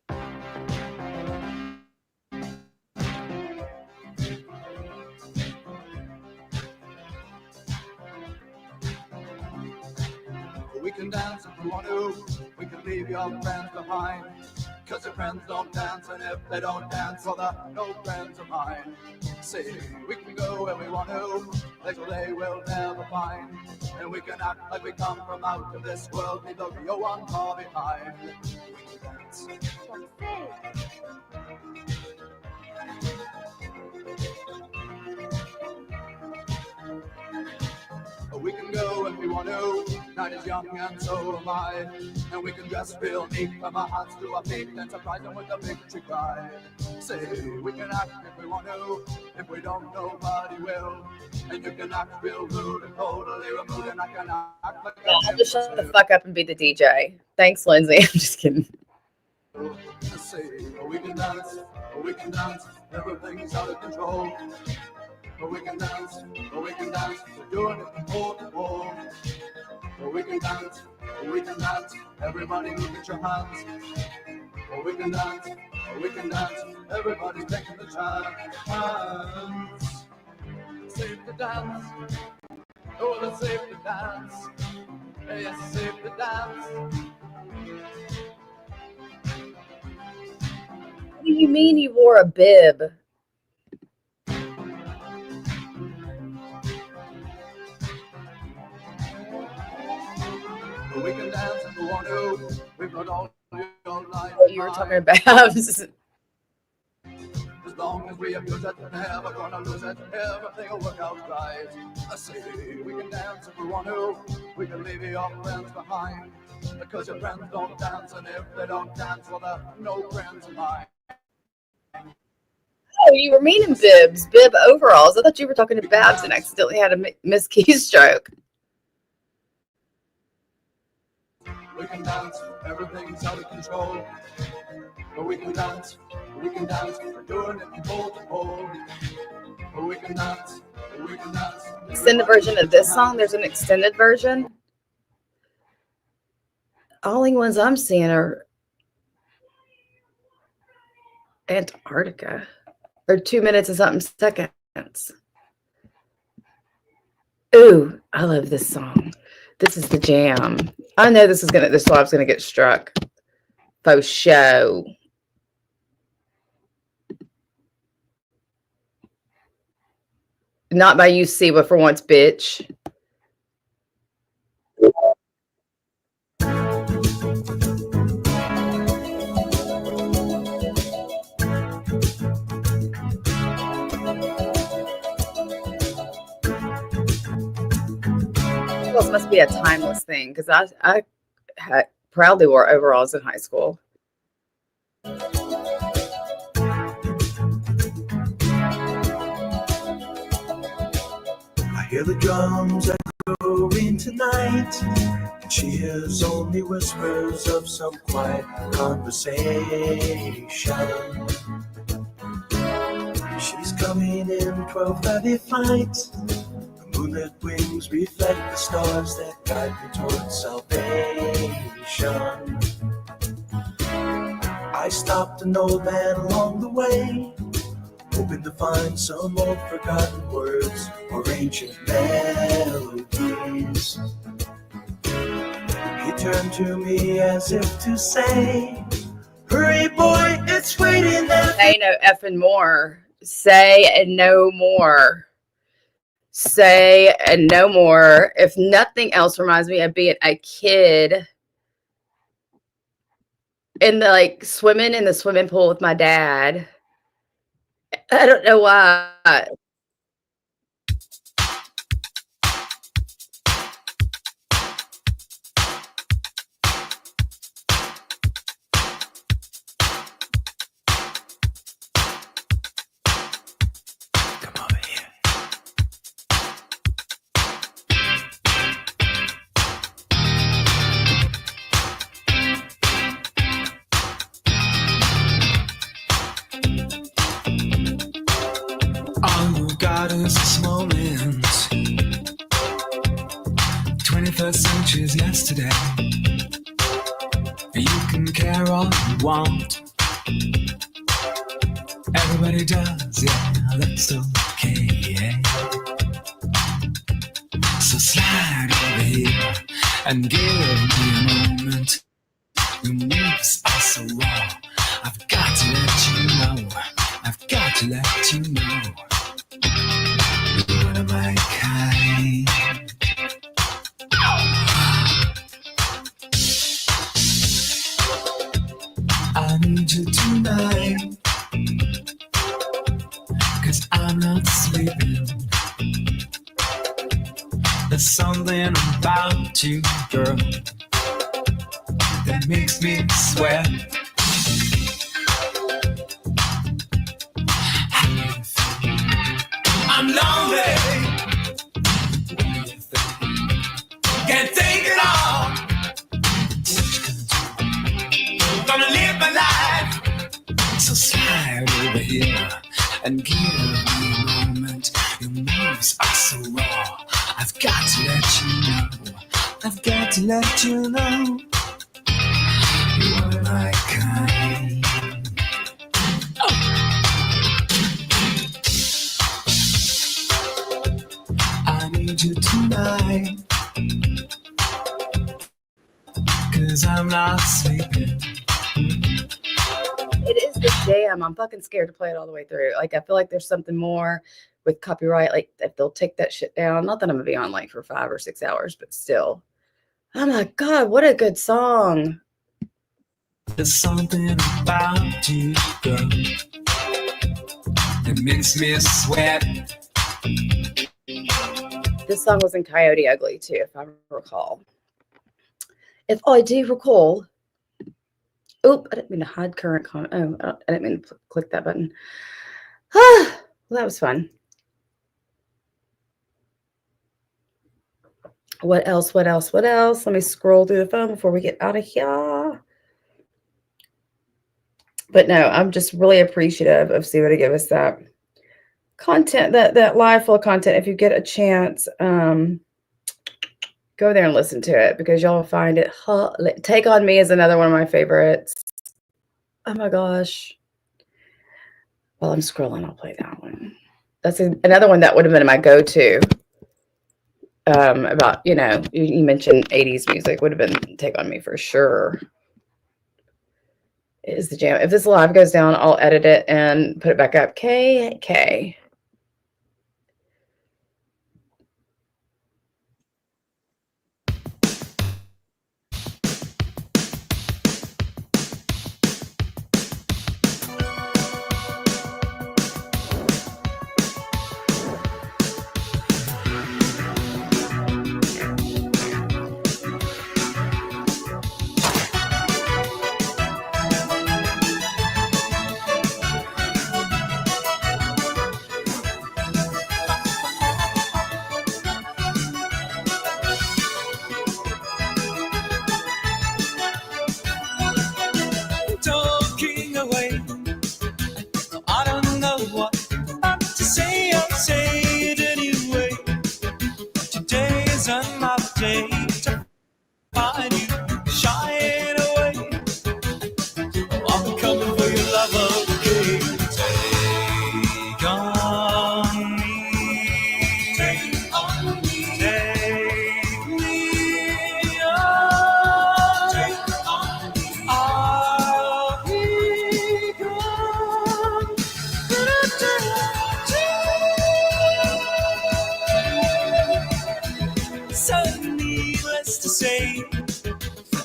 We can dance if we want to. We can leave your friends behind. Cause your friends don't dance, and if they don't dance, well, they're no friends of mine. See, we can go where we want to, places they will never find. And we can act like we come from out of this world, leave the real one far behind. We can dance. We can go if we want to. Night is young and so am I. And we can dress real neat from our hearts to our feet and surprise them with a victory cry. Say, we can act if we want to. If we don't, nobody will. And you can act real rude and totally removed, and I can act like I'll just shut the fuck up and be the DJ. Thanks, Lindsay. I'm just kidding. Say, we can dance, everything's out of control. We can dance, we're doing it from pole to pole. We can dance, everybody look at your hands. We can dance, everybody's taking the chance. Safe to dance, oh, it's safe to dance. Yes, it's safe to dance. What do you mean you wore a bib? We can dance if we want to. We've got all your life. Oh, you were talking about as long as we abuse it, never gonna lose it. Everything will work out right. I say we can dance if we want to. We can leave your friends behind. Because your friends don't dance, and if they don't dance, well, they're no friends of mine. Oh, you were meaning bibs, bib overalls. I thought you were talking to Babs and accidentally had a Miss Keystroke. We can dance, everything's out of control. But we can dance, we're doing it from pole to pole. But we can dance. Extended version of this song. There's an extended version. Only ones I'm seeing are Antarctica. Or 2 minutes and something seconds. Ooh, I love this song. This is the jam. I know this live's gonna get struck. Faux show. Not by you, Siwa, for once, bitch. This must be a timeless thing because I proudly wore overalls in high school. I hear the drums echoing tonight. She hears only whispers of some quiet conversation. She's coming in 12:30 flight. The moonlit wings reflect the stars that guide me towards salvation. I stopped an old man along the way, hoping to find some old forgotten words or ancient melodies. He turned to me as if to say, hurry boy, it's waiting there. Say no effing more. Say and no more. Say and no more. If nothing else reminds me of being a kid and swimming in the swimming pool with my dad. I don't know why. Come over here. want. Everybody does, yeah, that's okay. Yeah. So slide over here and give me a moment. Your moves are so raw. I've got to let you know. I've got to let you know. You're one of my kind. I need you tonight, 'cause I'm not sleeping. There's something about you, girl, that makes me sweat. I'm lonely. Can't take it all. Gonna live my life. So slide over here and give me a moment. Your moves are so raw. I've got to let you know. I've got to let you know. You are my kind. I need you tonight, 'cause I'm not sleeping. It is the jam. I'm fucking scared to play it all the way through. Like, I feel like there's something more with copyright. Like, if they'll take that shit down. Not that I'm gonna be on like for 5 or 6 hours, but still. Oh my God, what a good song. There's something about you, girl, that makes me sweat. This song was in Coyote Ugly too, if I recall. If I do recall. Oop, I didn't mean to hide current comment. Oh, I didn't mean to click that button. Well, that was fun. What else? What else? What else? Let me scroll through the phone before we get out of here. But no, I'm just really appreciative of Siwa to give us that content, that live full content. If you get a chance, go there and listen to it, because y'all find it. Take on Me is another one of my favorites. Oh my gosh. While I'm scrolling, I'll play that one. That's another one that would have been my go-to. About, you know, you mentioned 80s music, would have been Take on Me for sure. It is the jam. If this live goes down, I'll edit it and put it back up. KK. Talking away, I don't know what to say. I'll say it anyway. Today is another day to find you shying away. I'm coming for your love, okay? Take on me, take on me, take me on, take on me. I'll be gone. So needless to say,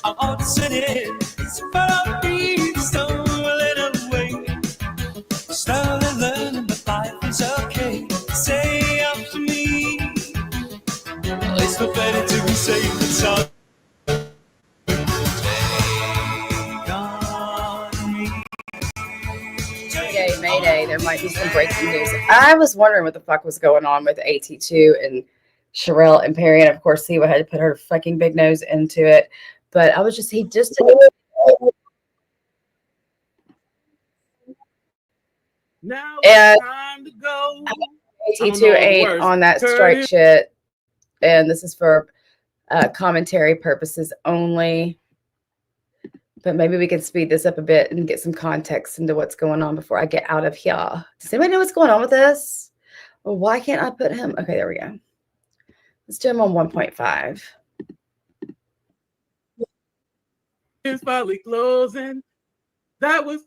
I'm on the city, but I'll be stolen away. Slowly learning that life is okay. Say after me, it's not better to be safe than sorry. Take on me. Mayday, there might be some breaking news. I was wondering what the fuck was going on with AT2 and Sherelle and Perry, and of course Siwa had to put her fucking big nose into it. But I was just, he just Now and it's time to go. AT2 ain't on that strike shit, and this is for commentary purposes only. But maybe we can speed this up a bit and get some context into what's going on before I get out of here. Does anybody know what's going on with this? Well, why can't I put him? Okay, there we go. Let's do him on 1.5. It's finally closing. That was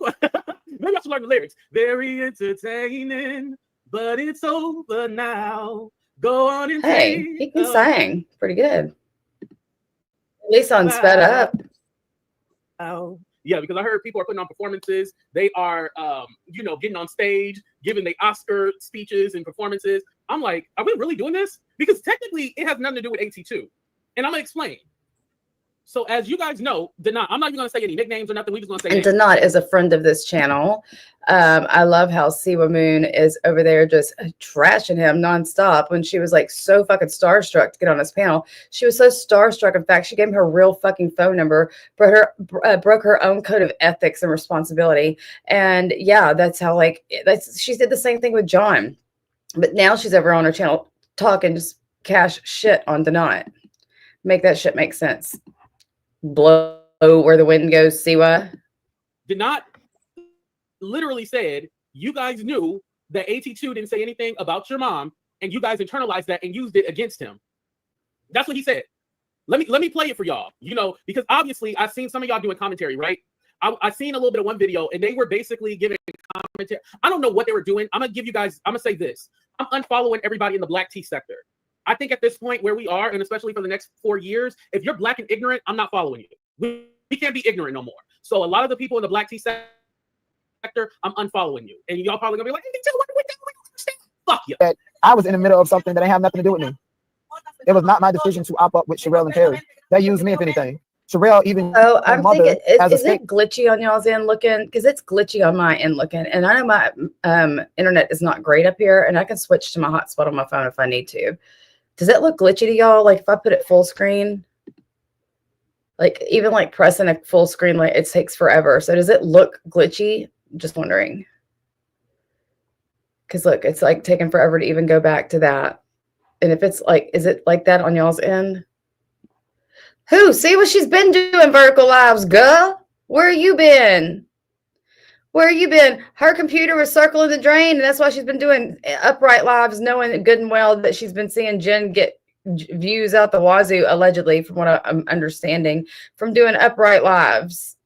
maybe I should learn the lyrics. Very entertaining, but it's over now. Go on and Hey, he can sing pretty good. At least on sped up. Oh, yeah, because I heard people are putting on performances. They are, getting on stage, giving the Oscar speeches and performances. I'm like, are we really doing this? Because technically, it has nothing to do with AT2. And I'm going to explain. So as you guys know, Denat, I'm not even going to say any nicknames or nothing. We just going to say And Denat is a friend of this channel. I love how Siwa Moon is over there just trashing him nonstop when she was like so fucking starstruck to get on this panel. She was so starstruck. In fact, she gave him her real fucking phone number, broke her own code of ethics and responsibility. And yeah, that's how she did the same thing with John. But now she's over on her channel talking just cash shit on Denat. Make that shit make sense. Blow where the wind goes, Siwa. Denat literally said, you guys knew that AT2 didn't say anything about your mom, and you guys internalized that and used it against him. That's what he said. Let me play it for y'all, because obviously I've seen some of y'all doing commentary, right? I've seen a little bit of one video, and they were basically giving commentary. I don't know what they were doing. I'm going to say this. I'm unfollowing everybody in the black tea sector. I think at this point where we are, and especially for the next 4 years, if you're black and ignorant, I'm not following you. We can't be ignorant no more. So a lot of the people in the black tea sector, I'm unfollowing you. And y'all probably gonna be like, hey, what are we doing? Fuck you. I was in the middle of something that ain't have nothing to do with me. It was not my decision to op up with Sherelle and Perry. They used me, if anything. Sherelle even. Oh, I'm thinking, is it glitchy on y'all's end looking? Because it's glitchy on my end looking. And I know my internet is not great up here, and I can switch to my hotspot on my phone if I need to. Does it look glitchy to y'all? Like if I put it full screen, like even like pressing a full screen, like it takes forever. So does it look glitchy? Just wondering. Because look, it's like taking forever to even go back to that. And if it's like, is it like that on y'all's end? Who? See what she's been doing vertical lives, girl. Where you been? Where you been? Her computer was circling the drain, and that's why she's been doing upright lives, knowing good and well that she's been seeing Jen get views out the wazoo, allegedly, from what I'm understanding, from doing upright lives.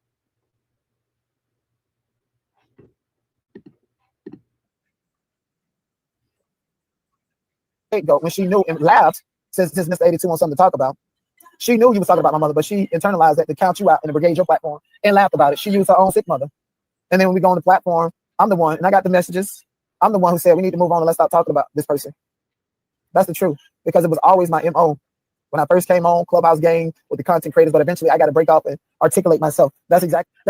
When she knew and laughed, since Mr. 82 wants something to talk about, she knew you was talking about my mother, but she internalized that to count you out and to brigade your platform and laughed about it. She used her own sick mother. And then when we go on the platform, I'm the one, and I got the messages. I'm the one who said we need to move on and let's stop talking about this person. That's the truth, because it was always my MO. When I first came on Clubhouse game with the content creators, but eventually I got to break off and articulate myself. That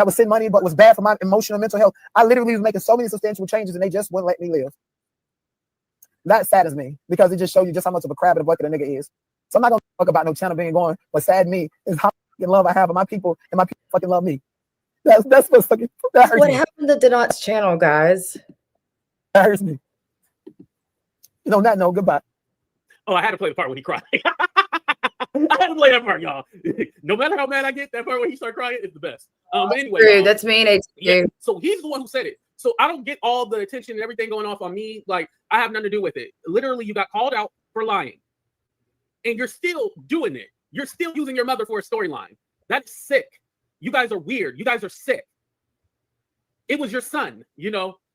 was sin money, but was bad for my emotional and mental health. I literally was making so many substantial changes, and they just wouldn't let me live. That saddens me, because it just shows you just how much of a crab in a bucket a nigga is. So I'm not gonna talk about no channel being going. What sad me is how fucking love I have of my people, and my people fucking love me. That's what's fucking. That hurts what me. happened to Denat's channel, guys? That hurts me. On that note, goodbye. Oh, I had to play the part when he cried. I had to play that part, y'all. No matter how mad I get, that part when he started crying is the best. But anyway, True, that's mean. Yeah, so he's the one who said it. So I don't get all the attention and everything going off on me. Like, I have nothing to do with it. Literally, you got called out for lying, and you're still doing it. You're still using your mother for a storyline. That's sick. You guys are weird. You guys are sick. It was your son,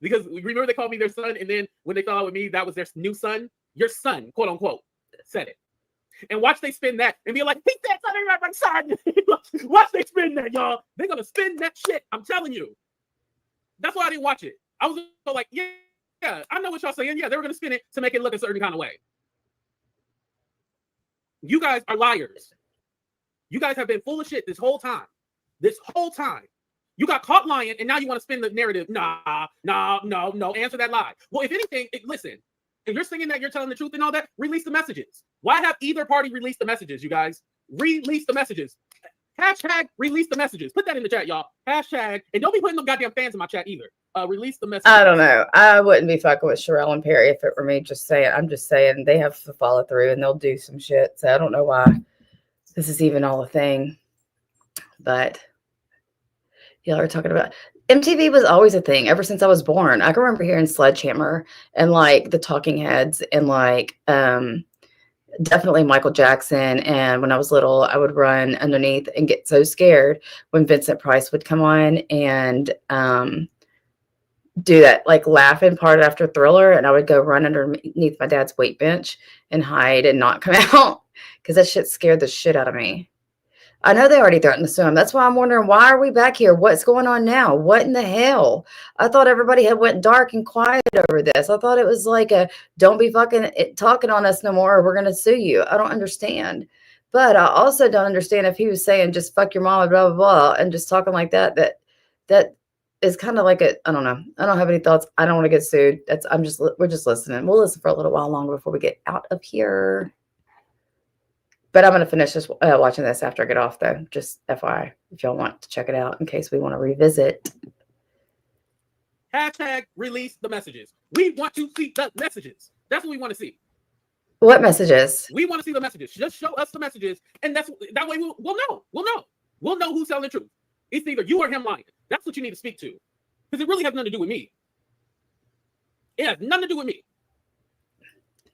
because remember they called me their son, and then when they thought with me, that was their new son. Your son, quote unquote, said it. And watch they spin that and be like, "Beat that son, watch they spin that, y'all. They're gonna spin that shit. I'm telling you. That's why I didn't watch it. I was like, yeah, I know what y'all saying. Yeah, they were gonna spin it to make it look a certain kind of way. You guys are liars. You guys have been full of shit this whole time. This whole time. You got caught lying, and now you want to spin the narrative. No. Answer that lie. Well, if anything, listen. If you're saying that you're telling the truth and all that, release the messages. Why have either party release the messages, you guys? Release the messages. Hashtag release the messages. Put that in the chat, y'all. Hashtag, and don't be putting them goddamn fans in my chat either. Release the messages. I don't know. I wouldn't be fucking with Sherelle and Perry if it were me. Just saying. I'm just saying they have to follow through and they'll do some shit. So I don't know why this is even all a thing. But Y'all are talking about MTV was always a thing ever since I was born. I can remember hearing Sledgehammer and like the Talking Heads and like definitely Michael Jackson. And when I was little, I would run underneath and get so scared when Vincent Price would come on and do that like laughing part after Thriller, and I would go run underneath my dad's weight bench and hide and not come out because that shit scared the shit out of me. I know they already threatened to sue him. That's why I'm wondering, why are we back here? What's going on now? What in the hell? I thought everybody had went dark and quiet over this. I thought it was like a don't be fucking talking on us no more or we're going to sue you. I don't understand. But I also don't understand if he was saying just fuck your mama, blah, blah, blah, and just talking like that is kind of like I don't know. I don't have any thoughts. I don't want to get sued. We're just listening. We'll listen for a little while longer before we get out of here. But I'm going to finish this watching this after I get off, though. Just FYI, if y'all want to check it out in case we want to revisit. Hashtag release the messages. We want to see the messages. That's what we want to see. What messages? We want to see the messages. Just show us the messages, and that way we'll know. We'll know who's telling the truth. It's either you or him lying. That's what you need to speak to, because it really has nothing to do with me. It has nothing to do with me.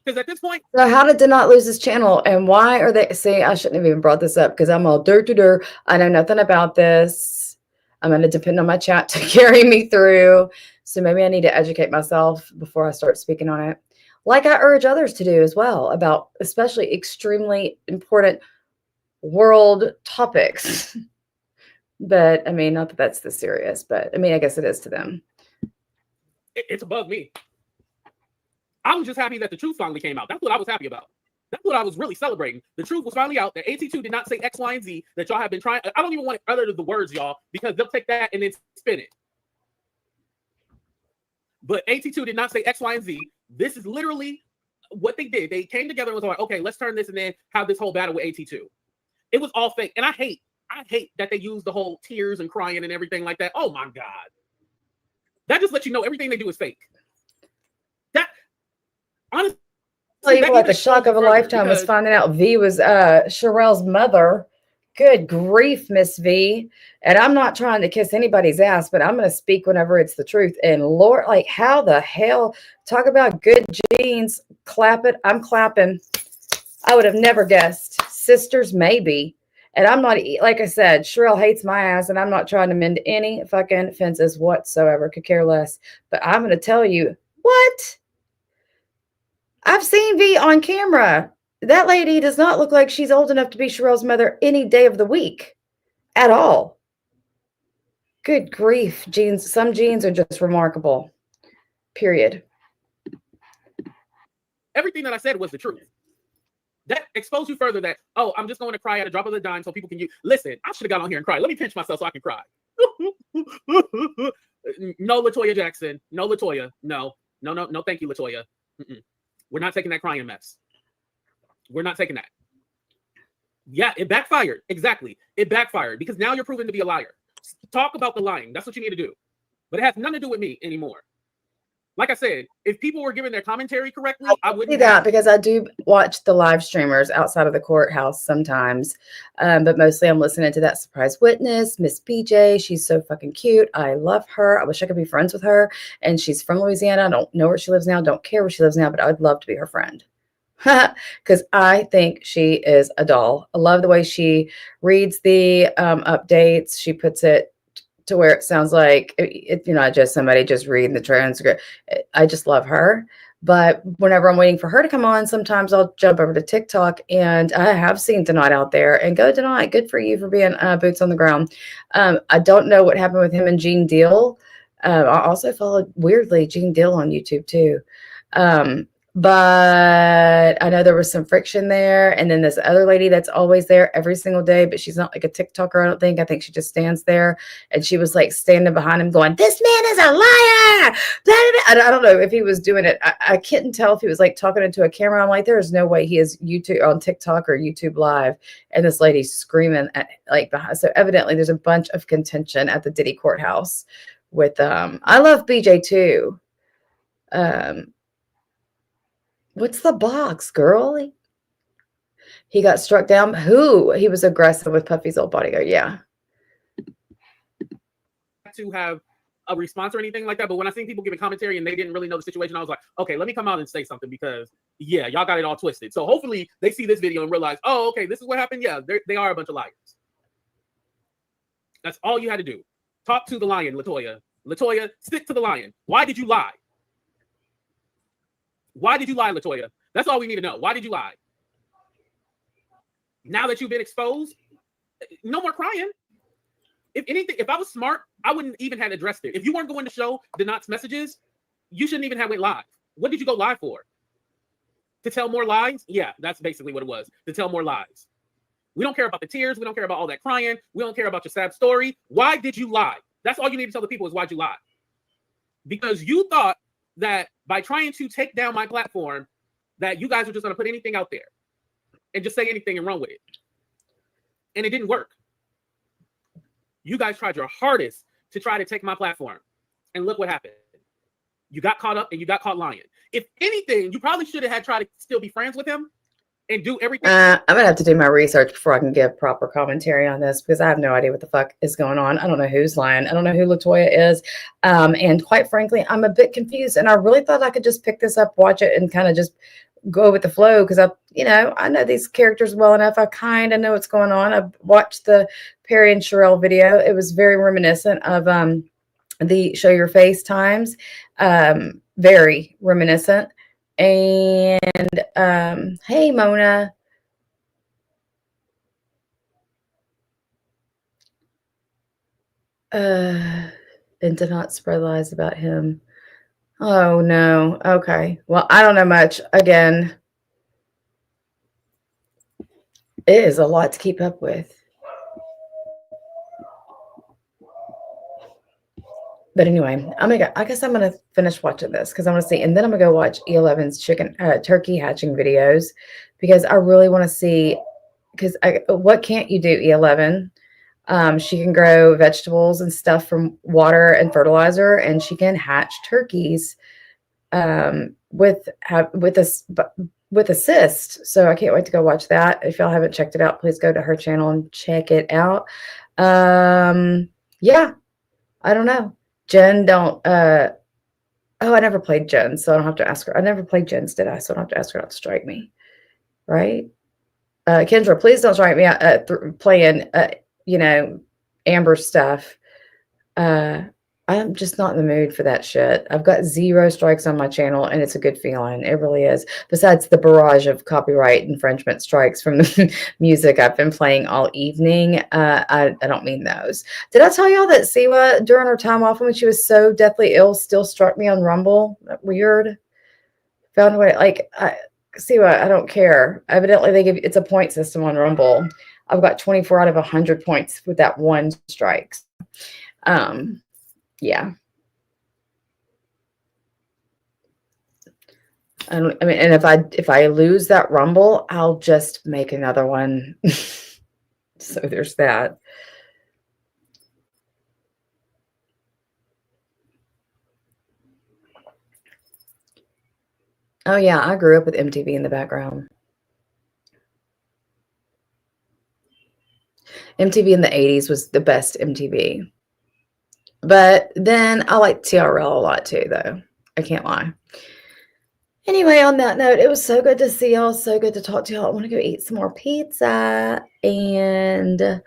Because at this point, so how did Denot lose his channel, and why are they? See, I shouldn't have even brought this up because I'm all dirt. I know nothing about this. I'm going to depend on my chat to carry me through. So maybe I need to educate myself before I start speaking on it, like I urge others to do as well, about especially extremely important world topics. But I mean, not that that's this serious, but I mean, I guess it is to them. It's above me. I was just happy that the truth finally came out. That's what I was happy about. That's what I was really celebrating. The truth was finally out. That AT2 did not say X, Y, and Z that y'all have been trying. I don't even want to utter the words, y'all, because they'll take that and then spin it. But AT2 did not say X, Y, and Z. This is literally what they did. They came together and was like, okay, let's turn this and then have this whole battle with AT2. It was all fake. And I hate that they use the whole tears and crying and everything like that. Oh my God. That just lets you know everything they do is fake. That honestly, tell you what, the shock of a lifetime was finding out V was Sherelle's mother. Good grief, Miss V. And I'm not trying to kiss anybody's ass, but I'm going to speak whenever it's the truth. And Lord, like, how the hell? Talk about good genes. Clap it. I'm clapping. I would have never guessed. Sisters, maybe. And I'm not, like I said, Sherelle hates my ass, and I'm not trying to mend any fucking fences whatsoever. Could care less. But I'm going to tell you, what? I've seen V on camera. That lady does not look like she's old enough to be Sherelle's mother any day of the week at all. Good grief. Genes. Some genes are just remarkable. Period. Everything that I said was the truth. That exposed you further that, oh, I'm just going to cry at a drop of a dime so people can use. Listen, I should have got on here and cried. Let me pinch myself so I can cry. No, LaToya Jackson. No, LaToya. No. Thank you, LaToya. We're not taking that crying mess. We're not taking that. Yeah, it backfired. Exactly. It backfired because now you're proven to be a liar. Talk about the lying. That's what you need to do. But it has nothing to do with me anymore. Like I said, if people were giving their commentary correctly, I wouldn't see that because I do watch the live streamers outside of the courthouse sometimes. But mostly I'm listening to that surprise witness, Miss BJ. She's so fucking cute. I love her. I wish I could be friends with her. And she's from Louisiana. I don't know where she lives now. Don't care where she lives now, but I would love to be her friend. Because I think she is a doll. I love the way she reads the updates. She puts it to where it sounds like it's not just somebody just reading the transcript. I just love her. But whenever I'm waiting for her to come on, sometimes I'll jump over to TikTok, and I have seen Denot out there. And go Denot, good for you for being boots on the ground. I don't know what happened with him and Gene Deal. I also followed, weirdly, Gene Deal on YouTube too. But I know there was some friction there. And then this other lady that's always there every single day, but she's not like a TikToker, I don't think. I think she just stands there. And she was like standing behind him going, this man is a liar. I don't know if he was doing it. I couldn't tell if he was like talking into a camera. I'm like, there is no way he is YouTube on TikTok or YouTube Live. And this lady's screaming at like behind. So evidently there's a bunch of contention at the Diddy courthouse with, I love BJ too. What's the box, girl? He got struck down. Who? He was aggressive with Puffy's old bodyguard. Yeah. to have a response or anything like that. But when I seen people giving commentary and they didn't really know the situation, I was like, okay, let me come out and say something because yeah, y'all got it all twisted. So hopefully they see this video and realize, oh, okay, this is what happened. Yeah, they are a bunch of liars. That's all you had to do. Talk to the lion, Latoya. Latoya, stick to the lion. Why did you lie? Why did you lie, Latoya? That's all we need to know. Why did you lie? Now that you've been exposed, no more crying. If anything, if I was smart, I wouldn't even have addressed it. If you weren't going to show Denot's messages, you shouldn't even have went live. What did you go live for? To tell more lies? Yeah, that's basically what it was. To tell more lies. We don't care about the tears. We don't care about all that crying. We don't care about your sad story. Why did you lie? That's all you need to tell the people is why'd you lie? Because you thought that by trying to take down my platform, that you guys were just going to put anything out there and just say anything and run with it. And it didn't work. You guys tried your hardest to try to take my platform. And look what happened. You got caught up and you got caught lying. If anything, you probably should have had tried to still be friends with him and do everything. I'm going to have to do my research before I can give proper commentary on this because I have no idea what the fuck is going on. I don't know who's lying. I don't know who Latoya is. And quite frankly, I'm a bit confused. And I really thought I could just pick this up, watch it, and kind of just go with the flow because I know these characters well enough. I kind of know what's going on. I watched the Perry and Sherelle video. It was very reminiscent of the Show Your Face times. Very reminiscent. And hey, Mona. And to not spread lies about him. Oh, no. Okay. Well, I don't know much. Again, it is a lot to keep up with. But anyway, I guess I'm gonna finish watching this because I want to see, and then I'm gonna go watch E11's turkey hatching videos because I really want to see. Because what can't you do, E11? She can grow vegetables and stuff from water and fertilizer, and she can hatch turkeys with assist. So I can't wait to go watch that. If y'all haven't checked it out, please go to her channel and check it out. Yeah, I don't know. Jen don't I never played Jen, so I don't have to ask her. I never played Jen's, did I? So I don't have to ask her not to strike me. Right? Kendra, please don't strike me out playing Amber stuff. I'm just not in the mood for that shit. I've got 0 strikes on my channel, and it's a good feeling. It really is. Besides the barrage of copyright infringement strikes from the music I've been playing all evening, I don't mean those. Did I tell y'all that Siwa, during her time off when she was so deathly ill, still struck me on Rumble? Weird. Found a way. Siwa, I don't care. Evidently, it's a point system on Rumble. I've got 24 out of 100 points with that one strike. Yeah. And if I lose that Rumble, I'll just make another one. So there's that. Oh yeah, I grew up with MTV in the background. MTV in the 80s was the best MTV. But then I like TRL a lot too, though. I can't lie. Anyway, on that note, it was so good to see y'all. So good to talk to y'all. I want to go eat some more pizza. And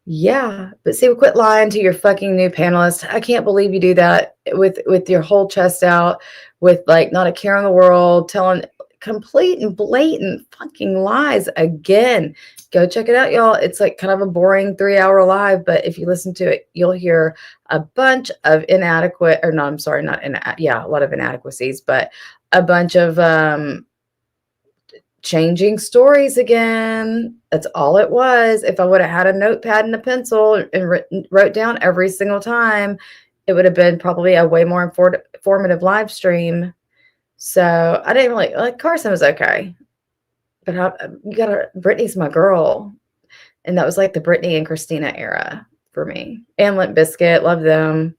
yeah, but see, quit lying to your fucking new panelist. I can't believe you do that with your whole chest out, with like not a care in the world, telling complete and blatant fucking lies again. Go check it out, y'all. It's like kind of a boring 3-hour live, but if you listen to it, you'll hear a bunch of a lot of inadequacies, but a bunch of changing stories again. That's all it was. If I would have had a notepad and a pencil and wrote down every single time, it would have been probably a way more informative live stream. So I didn't really like Carson was okay. But Brittany's my girl. And that was like the Brittany and Christina era for me. And Limp Bizkit, love them.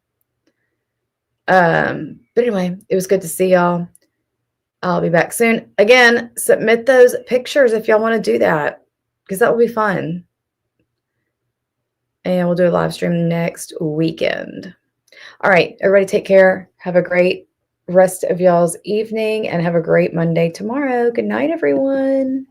But anyway, it was good to see y'all. I'll be back soon. Again, submit those pictures if y'all want to do that, because that will be fun. And we'll do a live stream next weekend. All right, everybody take care. Have a great rest of y'all's evening and have a great Monday tomorrow. Good night, everyone.